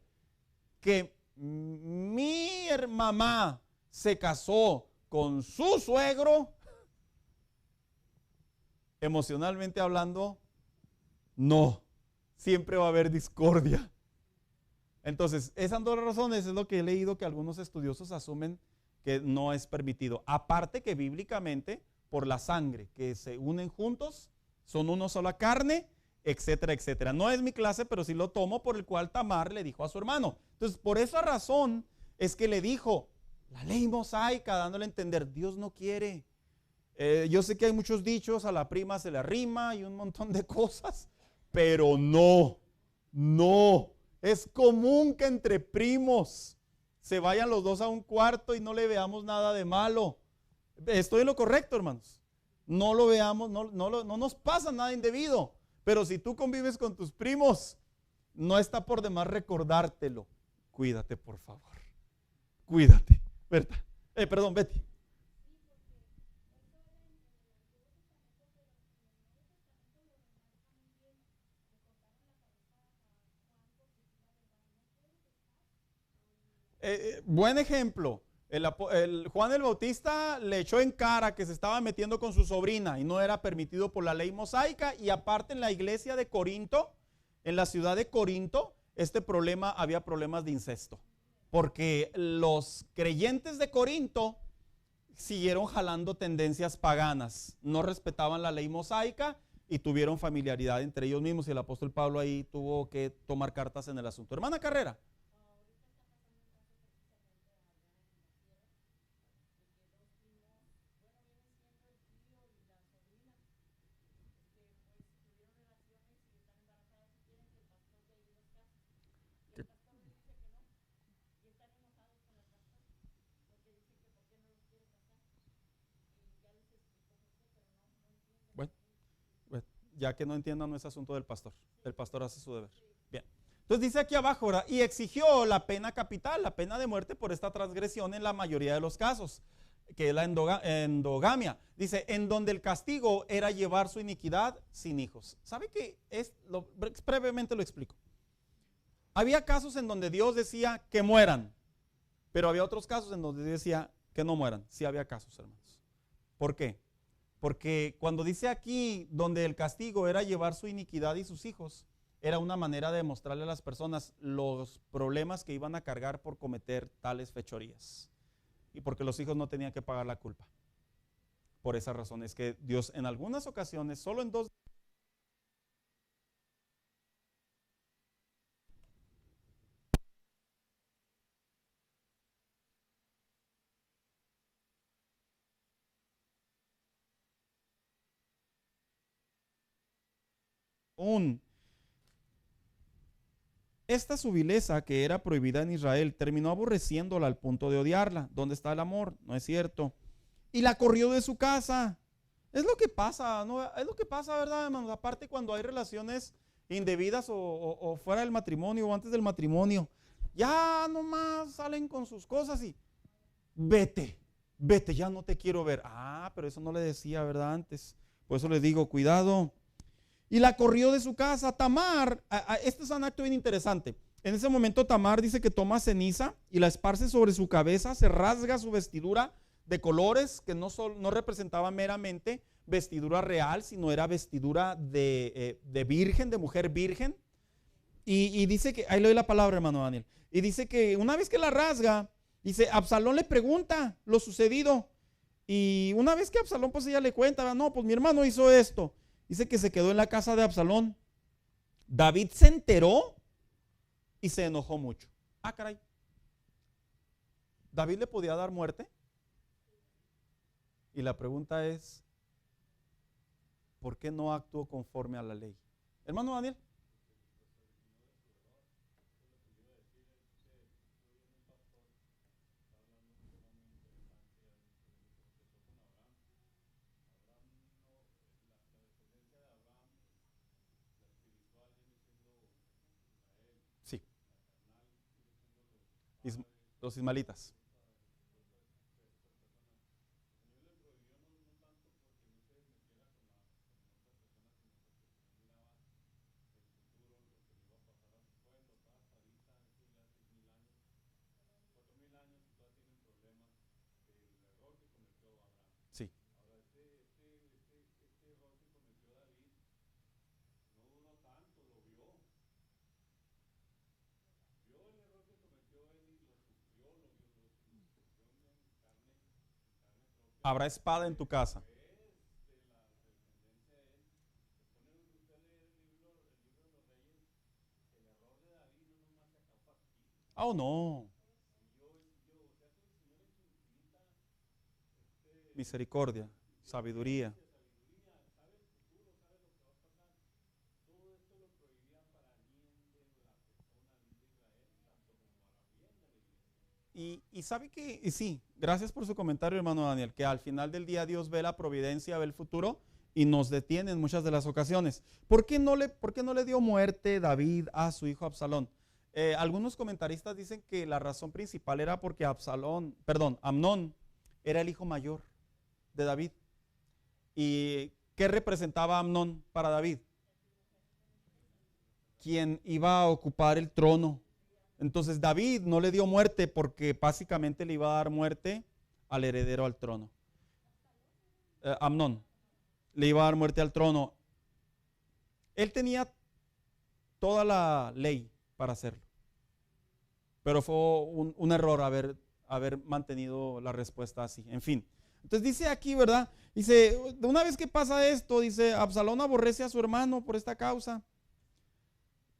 que mi mamá se casó con su suegro, emocionalmente hablando, no, siempre va a haber discordia. Entonces, esas dos razones es lo que he leído que algunos estudiosos asumen que no es permitido. Aparte que bíblicamente, por la sangre, que se unen juntos, son una sola carne, etcétera, etcétera. No es mi clase, pero sí lo tomo, por el cual Tamar le dijo a su hermano. Entonces, por esa razón es que le dijo la ley mosaica, dándole a entender, Dios no quiere. Yo sé que hay muchos dichos, a la prima se le arrima y un montón de cosas, pero no. Es común que entre primos se vayan los dos a un cuarto y no le veamos nada de malo. Estoy en lo correcto, hermanos. No lo veamos, no nos pasa nada indebido. Pero si tú convives con tus primos, no está por demás recordártelo. Cuídate, por favor. Cuídate. Berta. Perdón, Betty. Buen ejemplo. El Juan el Bautista le echó en cara que se estaba metiendo con su sobrina y no era permitido por la ley mosaica. Y aparte en la iglesia de Corinto, en la ciudad de Corinto, había problemas de incesto. Porque los creyentes de Corinto siguieron jalando tendencias paganas, no respetaban la ley mosaica y tuvieron familiaridad entre ellos mismos, y el apóstol Pablo ahí tuvo que tomar cartas en el asunto. Hermana Carrera. Bueno, ya que no entiendan, no es asunto del pastor. El pastor hace su deber. Bien. Entonces dice aquí abajo, ¿verdad? Y exigió la pena capital, la pena de muerte por esta transgresión en la mayoría de los casos, que es la endogamia. Dice, en donde el castigo era llevar su iniquidad sin hijos. ¿Sabe qué? Brevemente lo explico. Había casos en donde Dios decía que mueran, pero había otros casos en donde Dios decía que no mueran. Sí había casos, hermanos. ¿Por qué? Porque cuando dice aquí donde el castigo era llevar su iniquidad y sus hijos, era una manera de mostrarle a las personas los problemas que iban a cargar por cometer tales fechorías. Y porque los hijos no tenían que pagar la culpa. Por esa razón es que Dios en algunas ocasiones, solo en 2. Esta su vileza que era prohibida en Israel terminó aborreciéndola al punto de odiarla. ¿Dónde está el amor? No es cierto. Y la corrió de su casa. Es lo que pasa, ¿no? Es lo que pasa, ¿verdad, hermanos? Aparte cuando hay relaciones indebidas o fuera del matrimonio o antes del matrimonio, ya nomás salen con sus cosas y vete, ya no te quiero ver. Ah, pero eso no le decía, ¿verdad? Antes. Por eso les digo, cuidado. Y la corrió de su casa. Tamar, este es un acto bien interesante. En ese momento Tamar dice que toma ceniza y la esparce sobre su cabeza, se rasga su vestidura de colores que no representaba meramente vestidura real, sino era vestidura de virgen, de mujer virgen. Y dice que, ahí le doy la palabra, hermano Daniel, y dice que una vez que la rasga, dice, Absalón le pregunta lo sucedido. Y una vez que Absalón, pues ella le cuenta, no, pues mi hermano hizo esto. Dice que se quedó en la casa de Absalón. David se enteró y se enojó mucho. Ah, caray. ¿David le podía dar muerte? Y la pregunta es, ¿por qué no actuó conforme a la ley? Hermano Daniel. Los ismaelitas. Sí. Habrá espada en tu casa. Oh, no. Misericordia, sabiduría. Y sabe que, y sí, gracias por su comentario, hermano Daniel, que al final del día Dios ve la providencia, ve el futuro y nos detiene en muchas de las ocasiones. ¿Por qué no le dio muerte David a su hijo Absalón? Algunos comentaristas dicen que la razón principal era porque Amnón era el hijo mayor de David. ¿Y qué representaba Amnón para David? Quien iba a ocupar el trono. Entonces David no le dio muerte porque básicamente le iba a dar muerte al heredero al trono. Amnón le iba a dar muerte al trono. Él tenía toda la ley para hacerlo, pero fue un error haber mantenido la respuesta así. En fin, entonces dice aquí, ¿verdad? Dice, una vez que pasa esto, dice, Absalón aborrece a su hermano por esta causa.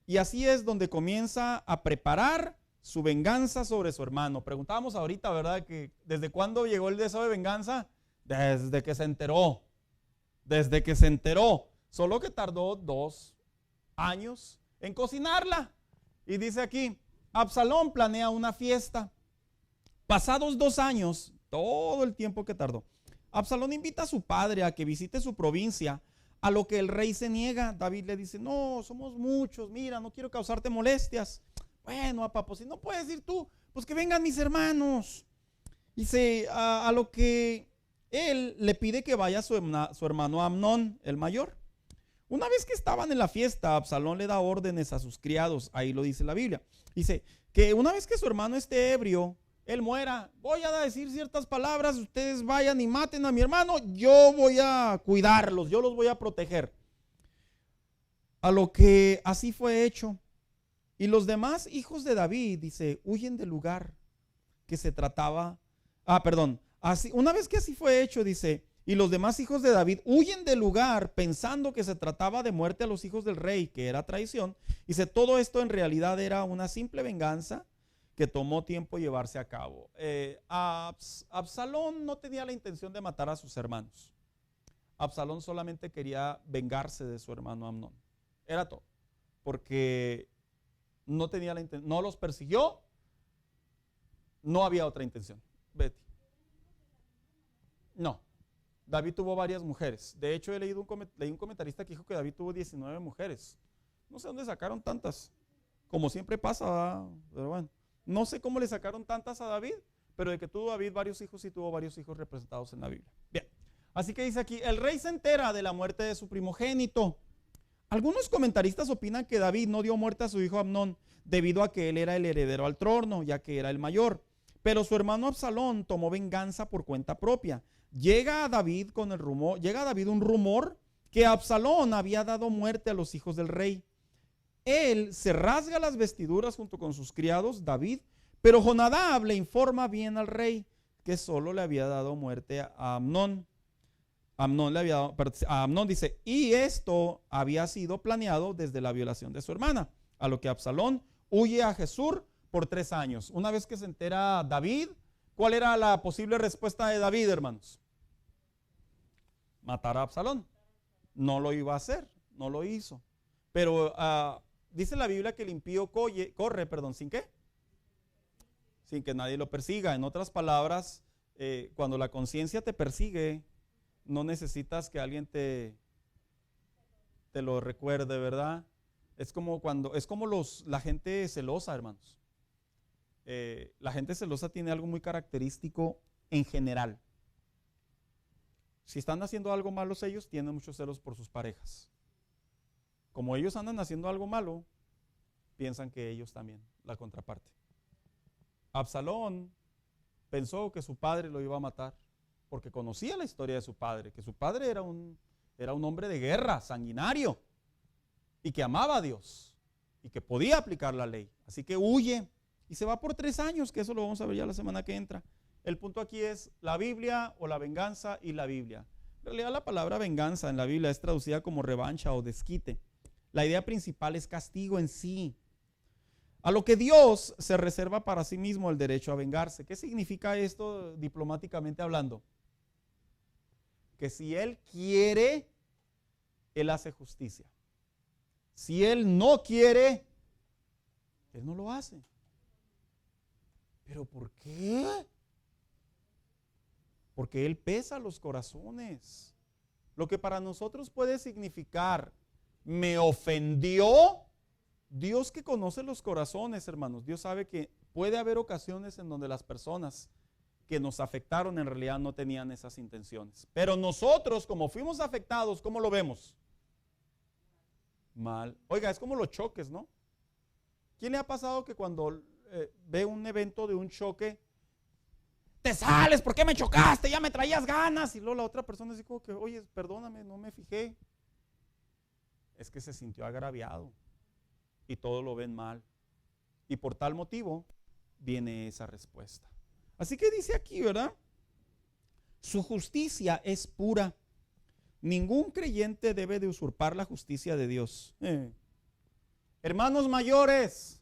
Y así es donde comienza a preparar su venganza sobre su hermano. Preguntábamos ahorita, ¿verdad? Que ¿desde cuándo llegó el deseo de venganza? Desde que se enteró. Desde que se enteró. Solo que tardó 2 años en cocinarla. Y dice aquí, Absalón planea una fiesta. Pasados 2 años, todo el tiempo que tardó, Absalón invita a su padre a que visite su provincia. A lo que el rey se niega. David le dice, no, somos muchos, mira, no quiero causarte molestias. Bueno, papá, pues si no puedes ir tú, pues que vengan mis hermanos. Dice, a lo que él le pide que vaya su hermano Amnón, el mayor. Una vez que estaban en la fiesta, Absalón le da órdenes a sus criados, ahí lo dice la Biblia. Dice que una vez que su hermano esté ebrio, él muera, voy a decir ciertas palabras, ustedes vayan y maten a mi hermano, yo voy a cuidarlos, yo los voy a proteger. A lo que así fue hecho. Y los demás hijos de David, dice, huyen del lugar que se trataba. Así, una vez que así fue hecho, dice, y los demás hijos de David huyen del lugar pensando que se trataba de muerte a los hijos del rey, que era traición. Dice, todo esto en realidad era una simple venganza que tomó tiempo llevarse a cabo. Absalón no tenía la intención de matar a sus hermanos. Absalón solamente quería vengarse de su hermano Amnón. Era todo. Porque no tenía la intención, no los persiguió, no había otra intención. Betty. No. David tuvo varias mujeres. De hecho, leí un comentarista que dijo que David tuvo 19 mujeres. No sé dónde sacaron tantas. Como siempre pasa, ¿verdad? Pero bueno. No sé cómo le sacaron tantas a David, pero de que tuvo David varios hijos, sí tuvo varios hijos representados en la Biblia. Bien, así que dice aquí, el rey se entera de la muerte de su primogénito. Algunos comentaristas opinan que David no dio muerte a su hijo Amnón debido a que él era el heredero al trono, ya que era el mayor. Pero su hermano Absalón tomó venganza por cuenta propia. Llega a David un rumor que Absalón había dado muerte a los hijos del rey. Él se rasga las vestiduras junto con sus criados, David, pero Jonadab le informa bien al rey que solo le había dado muerte a Amnón. Amnón dice, y esto había sido planeado desde la violación de su hermana, a lo que Absalón huye a Jesús por 3 años. Una vez que se entera David, ¿cuál era la posible respuesta de David, hermanos? Matar a Absalón. No lo iba a hacer, no lo hizo. Pero dice la Biblia que el impío corre, ¿sin qué? Sin que nadie lo persiga. En otras palabras, cuando la conciencia te persigue, no necesitas que alguien te lo recuerde, ¿verdad? Es como la gente celosa, hermanos. la gente celosa tiene algo muy característico en general. Si están haciendo algo malo ellos, tienen muchos celos por sus parejas. Como ellos andan haciendo algo malo, piensan que ellos también, la contraparte. Absalón pensó que su padre lo iba a matar, porque conocía la historia de su padre, que su padre era un hombre de guerra, sanguinario, y que amaba a Dios, y que podía aplicar la ley. Así que huye, y se va por 3 años, que eso lo vamos a ver ya la semana que entra. El punto aquí es la Biblia o la venganza y la Biblia. En realidad la palabra venganza en la Biblia es traducida como revancha o desquite. La idea principal es castigo en sí. A lo que Dios se reserva para sí mismo el derecho a vengarse. ¿Qué significa esto diplomáticamente hablando? Que si Él quiere, Él hace justicia. Si Él no quiere, Él no lo hace. ¿Pero por qué? Porque Él pesa los corazones. Lo que para nosotros puede significar, me ofendió, Dios que conoce los corazones, hermanos, Dios sabe que puede haber ocasiones en donde las personas que nos afectaron en realidad no tenían esas intenciones. Pero nosotros, como fuimos afectados, ¿cómo lo vemos? Mal. Oiga, es como los choques, ¿no? ¿Quién le ha pasado que cuando ve un evento de un choque, te sales, ¿por qué me chocaste? Ya me traías ganas. Y luego la otra persona dice como que, oye, perdóname, no me fijé. Es que se sintió agraviado y todo lo ven mal. Y por tal motivo viene esa respuesta. Así que dice aquí, ¿verdad? Su justicia es pura. Ningún creyente debe de usurpar la justicia de Dios. Hermanos mayores,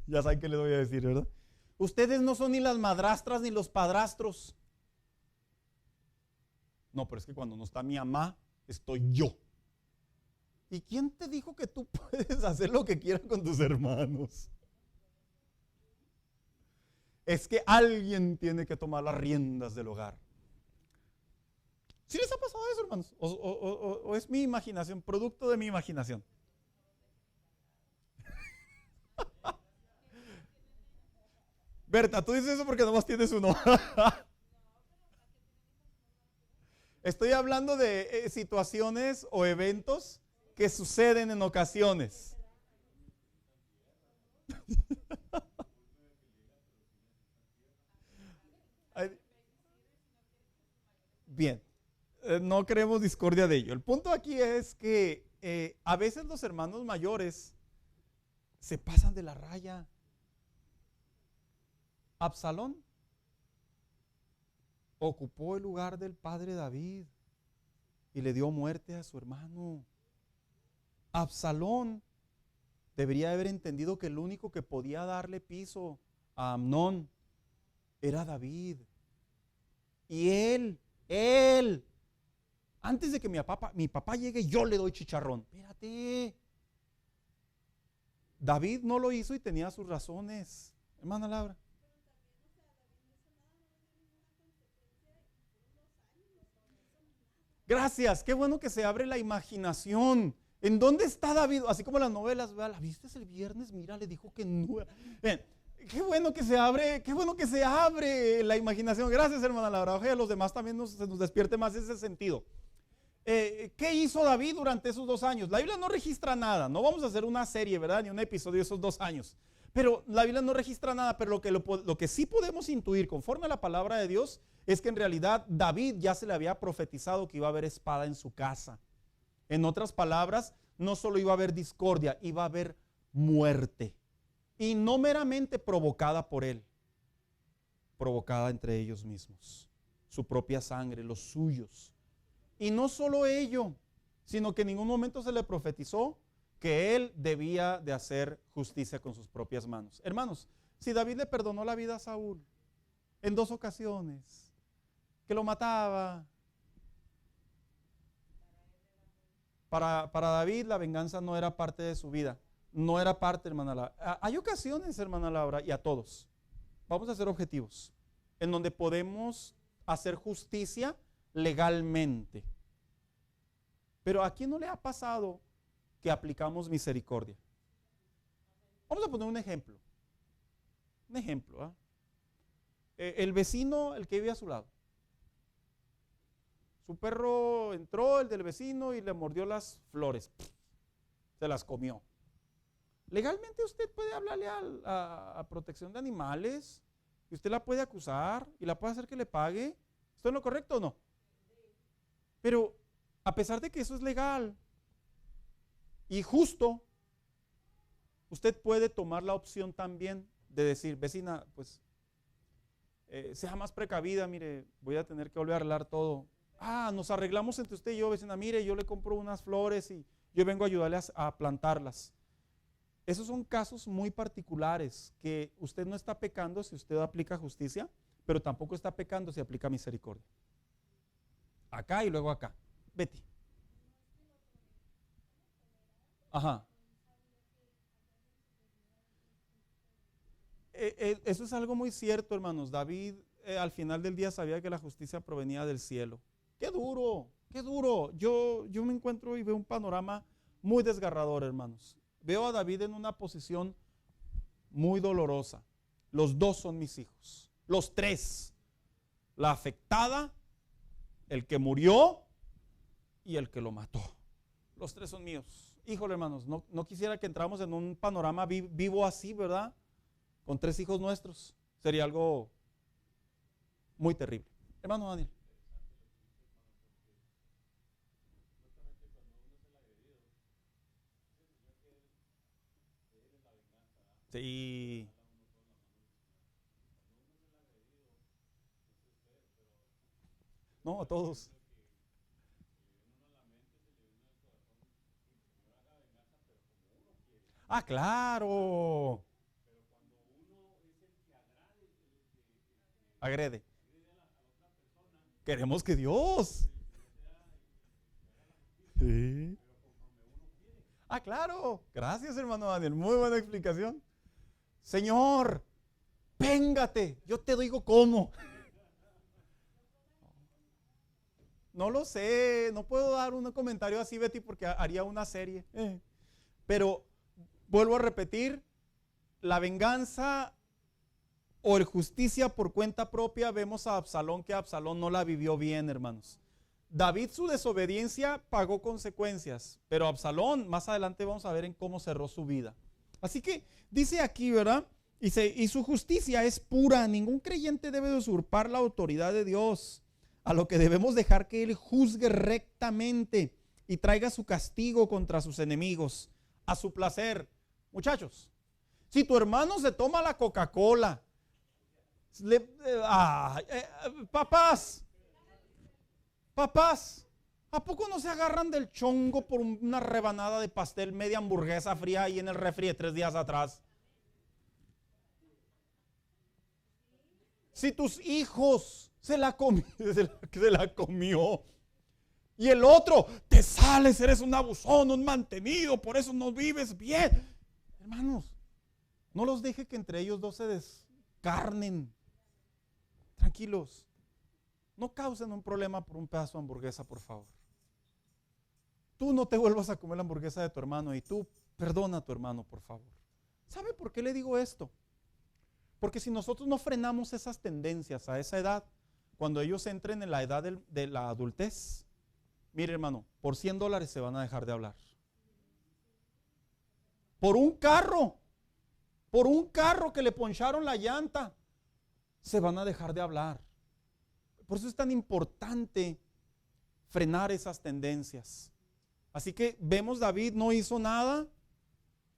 ya saben qué les voy a decir, ¿verdad? Ustedes no son ni las madrastras ni los padrastros. No, pero es que cuando no está mi mamá, estoy yo. ¿Y quién te dijo que tú puedes hacer lo que quieras con tus hermanos? Es que alguien tiene que tomar las riendas del hogar. ¿Sí les ha pasado eso, hermanos? ¿O es mi imaginación, producto de mi imaginación? Berta, tú dices eso porque nomás tienes uno. Estoy hablando de situaciones o eventos que suceden en ocasiones. Bien, no queremos discordia de ello. El punto aquí es que a veces los hermanos mayores se pasan de la raya. Absalón ocupó el lugar del padre David y le dio muerte a su hermano. Absalón debería haber entendido que el único que podía darle piso a Amnón era David. Y él, antes de que mi papá llegue, yo le doy chicharrón. Espérate. David no lo hizo y tenía sus razones. Hermana Laura. Gracias, qué bueno que se abre la imaginación. ¿En dónde está David? Así como las novelas, ¿la viste el viernes? Mira, le dijo que no. Bien, qué bueno que se abre la imaginación. Gracias, hermana Laura. Ojalá a los demás también se nos despierte más ese sentido. ¿Qué hizo David durante esos 2 años? La Biblia no registra nada. No vamos a hacer una serie, ¿verdad? Ni un episodio de esos 2 años. Pero la Biblia no registra nada, pero lo que sí podemos intuir conforme a la palabra de Dios es que en realidad David ya se le había profetizado que iba a haber espada en su casa. En otras palabras, no solo iba a haber discordia, iba a haber muerte. Y no meramente provocada por él, provocada entre ellos mismos. Su propia sangre, los suyos. Y no solo ello, sino que en ningún momento se le profetizó que él debía de hacer justicia con sus propias manos. Hermanos, si David le perdonó la vida a Saúl en 2 ocasiones, que lo mataba, para David la venganza no era parte de su vida, no era parte, hermana Laura. Hay ocasiones, hermana Laura, y a todos, vamos a ser objetivos, en donde podemos hacer justicia legalmente. Pero ¿a quién no le ha pasado que aplicamos misericordia? Vamos a poner un ejemplo. Un ejemplo, ¿ah? El vecino, el que vive a su lado. Su perro entró, el del vecino, y le mordió las flores. Se las comió. Legalmente usted puede hablarle a protección de animales, y usted la puede acusar y la puede hacer que le pague. ¿Esto es lo correcto o no? Pero a pesar de que eso es legal y justo, usted puede tomar la opción también de decir, vecina, pues sea más precavida, mire, voy a tener que volver a arreglar todo. Nos arreglamos entre usted y yo, vecina, mire, yo le compro unas flores y yo vengo a ayudarle a plantarlas. Esos son casos muy particulares que usted no está pecando si usted aplica justicia, pero tampoco está pecando si aplica misericordia. Acá y luego acá. Betty. Ajá. Eso es algo muy cierto, hermanos. David al final del día sabía que la justicia provenía del cielo. ¡Qué duro! ¡Qué duro! Yo me encuentro y veo un panorama muy desgarrador, hermanos. Veo a David en una posición muy dolorosa. Los dos son mis hijos. Los tres. La afectada, el que murió y el que lo mató. Los tres son míos. Híjole, hermanos, no quisiera que entramos en un panorama vivo así, ¿verdad? Con tres hijos nuestros. Sería algo muy terrible. Hermano Daniel. Sí. No, a todos. Claro. Agrede. Queremos que Dios. Sí. Claro. Gracias, hermano Daniel. Muy buena explicación. Señor, véngate. Yo te digo cómo. No lo sé. No puedo dar un comentario así, Betty, porque haría una serie. Pero vuelvo a repetir, la venganza o el justicia por cuenta propia, vemos a Absalón que Absalón no la vivió bien, hermanos. David, su desobediencia pagó consecuencias, pero Absalón, más adelante vamos a ver en cómo cerró su vida. Así que dice aquí, ¿verdad? Dice, y su justicia es pura, ningún creyente debe usurpar la autoridad de Dios, a lo que debemos dejar que Él juzgue rectamente y traiga su castigo contra sus enemigos, a su placer. Muchachos, si tu hermano se toma la Coca-Cola, papás, ¿a poco no se agarran del chongo por una rebanada de pastel, media hamburguesa fría ahí en el refri de 3 días atrás? Si tus hijos se la comió y el otro te sales, eres un abusón, un mantenido, por eso no vives bien. Hermanos, no los deje que entre ellos dos se descarnen. Tranquilos. No causen un problema por un pedazo de hamburguesa, por favor. Tú no te vuelvas a comer la hamburguesa de tu hermano y tú perdona a tu hermano, por favor. ¿Sabe por qué le digo esto? Porque si nosotros no frenamos esas tendencias a esa edad, cuando ellos entren en la edad de la adultez, mire, hermano, por $100 se van a dejar de hablar. Por un carro que le poncharon la llanta, se van a dejar de hablar. Por eso es tan importante frenar esas tendencias. Así que vemos, David no hizo nada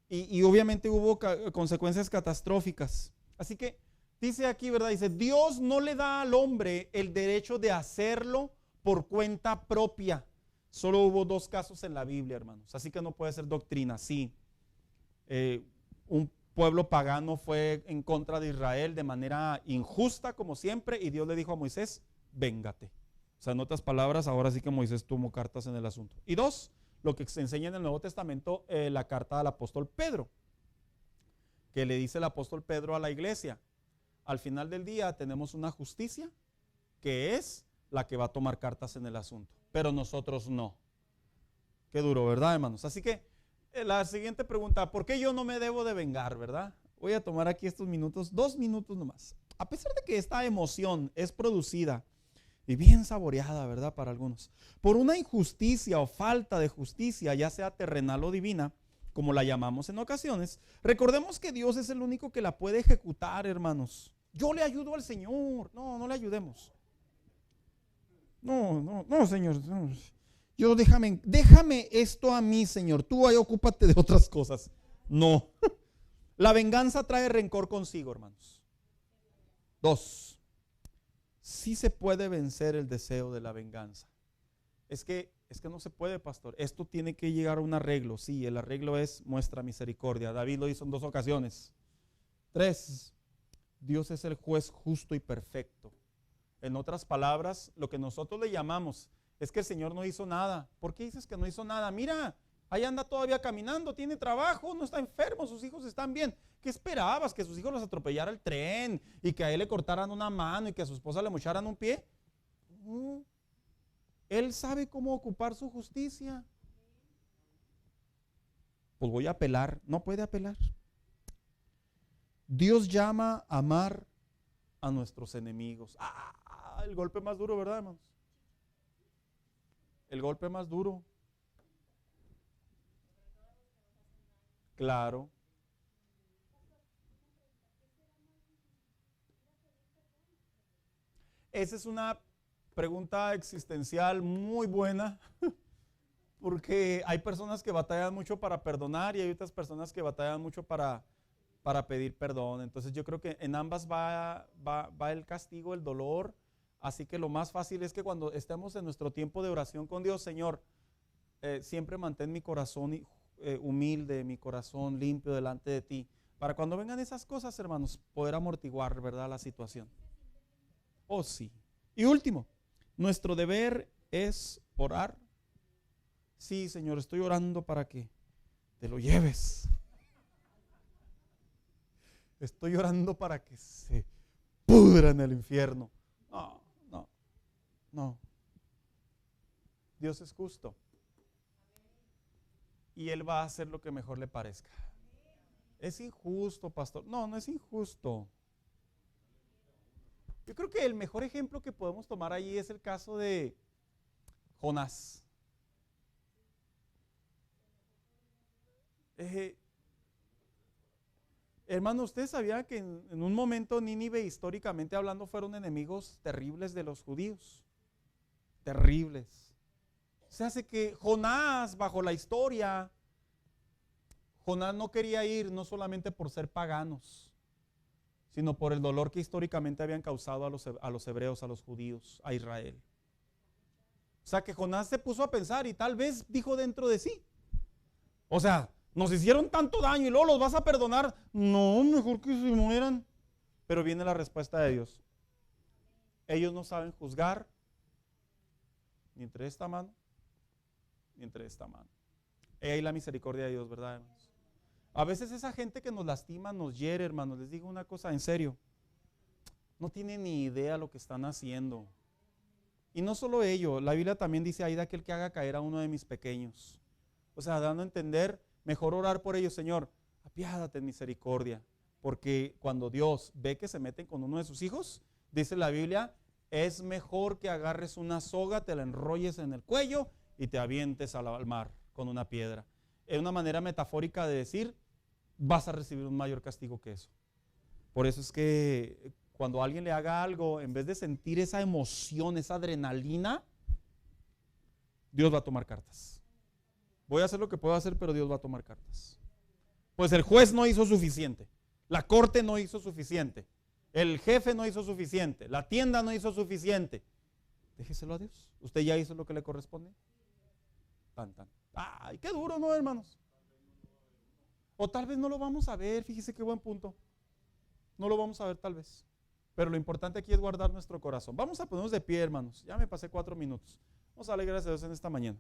y obviamente hubo consecuencias catastróficas. Así que dice aquí, ¿verdad? Dice, Dios no le da al hombre el derecho de hacerlo por cuenta propia. Solo hubo 2 casos en la Biblia, hermanos. Así que no puede ser doctrina. Sí, un pueblo pagano fue en contra de Israel de manera injusta, como siempre, y Dios le dijo a Moisés, véngate. O sea, en otras palabras, ahora sí que Moisés tomó cartas en el asunto. Y 2, lo que se enseña en el Nuevo Testamento, la carta del apóstol Pedro, que le dice el apóstol Pedro a la iglesia, al final del día tenemos una justicia que es la que va a tomar cartas en el asunto, pero nosotros no. Qué duro, ¿verdad, hermanos? Así que la siguiente pregunta, ¿por qué yo no me debo de vengar, verdad? Voy a tomar aquí estos minutos, 2 minutos nomás. A pesar de que esta emoción es producida y bien saboreada, ¿verdad? Para algunos, por una injusticia o falta de justicia, ya sea terrenal o divina, como la llamamos en ocasiones, recordemos que Dios es el único que la puede ejecutar, hermanos. Yo le ayudo al Señor. No, no le ayudemos. No, Señor. No. Yo déjame esto a mí, Señor. Tú ahí ocúpate de otras cosas. No. La venganza trae rencor consigo, hermanos. 2. Sí se puede vencer el deseo de la venganza. Es que no se puede, pastor. Esto tiene que llegar a un arreglo. Sí, el arreglo es muestra misericordia. David lo hizo en 2 ocasiones. 3. Dios es el juez justo y perfecto. En otras palabras, lo que nosotros le llamamos es que el Señor no hizo nada. ¿Por qué dices que no hizo nada? Mira, ahí anda todavía caminando, tiene trabajo, no está enfermo, sus hijos están bien. ¿Qué esperabas? ¿Que sus hijos los atropellara el tren y que a él le cortaran una mano y que a su esposa le mocharan un pie? No. Él sabe cómo ocupar su justicia. Pues voy a apelar. No puede apelar. Dios llama a amar a nuestros enemigos. El golpe más duro, ¿verdad, hermanos? El golpe más duro. Claro. Esa es una pregunta existencial muy buena, porque hay personas que batallan mucho para perdonar y hay otras personas que batallan mucho para pedir perdón. Entonces yo creo que en ambas va el castigo, el dolor. Así que lo más fácil es que cuando estemos en nuestro tiempo de oración con Dios, Señor, siempre mantén mi corazón humilde, mi corazón limpio delante de ti, para cuando vengan esas cosas, hermanos, poder amortiguar, ¿verdad?, la situación. Oh, sí. Y último, nuestro deber es orar. Sí, Señor, estoy orando para que te lo lleves. Estoy orando para que se pudra en el infierno. No. Dios es justo. Y Él va a hacer lo que mejor le parezca. Es injusto, pastor. No es injusto. Yo creo que el mejor ejemplo que podemos tomar ahí es el caso de Jonás. Hermano, ¿ustedes sabían que en un momento Nínive, históricamente hablando, fueron enemigos terribles de los judíos? Terribles. Se hace que Jonás, bajo la historia, Jonás no quería ir no solamente por ser paganos, sino por el dolor que históricamente habían causado a los hebreos, a los judíos, a Israel. O sea que Jonás se puso a pensar y tal vez dijo dentro de sí, o sea, nos hicieron tanto daño y luego los vas a perdonar. No, mejor que se mueran. Pero viene la respuesta de Dios. Ellos no saben juzgar ni entre esta mano ni entre esta mano. He ahí la misericordia de Dios, ¿verdad, hermanos? A veces esa gente que nos lastima, nos hiere, hermanos. Les digo una cosa en serio. No tienen ni idea lo que están haciendo. Y no solo ello, la Biblia también dice ahí de aquel que haga caer a uno de mis pequeños. O sea, dando a entender, mejor orar por ellos, Señor, apiádate en misericordia. Porque cuando Dios ve que se meten con uno de sus hijos, dice la Biblia, es mejor que agarres una soga, te la enrolles en el cuello y te avientes al mar con una piedra. Es una manera metafórica de decir, vas a recibir un mayor castigo que eso. Por eso es que cuando alguien le haga algo, en vez de sentir esa emoción, esa adrenalina, Dios va a tomar cartas. Voy a hacer lo que puedo hacer, pero Dios va a tomar cartas. Pues el juez no hizo suficiente, la corte no hizo suficiente, el jefe no hizo suficiente, la tienda no hizo suficiente. Déjeselo a Dios. ¿Usted ya hizo lo que le corresponde? Tan. Ay, qué duro, ¿no, hermanos? O tal vez no lo vamos a ver, fíjese qué buen punto. No lo vamos a ver tal vez. Pero lo importante aquí es guardar nuestro corazón. Vamos a ponernos de pie, hermanos. Ya me pasé 4 minutos. Vamos a darle gracias a Dios en esta mañana.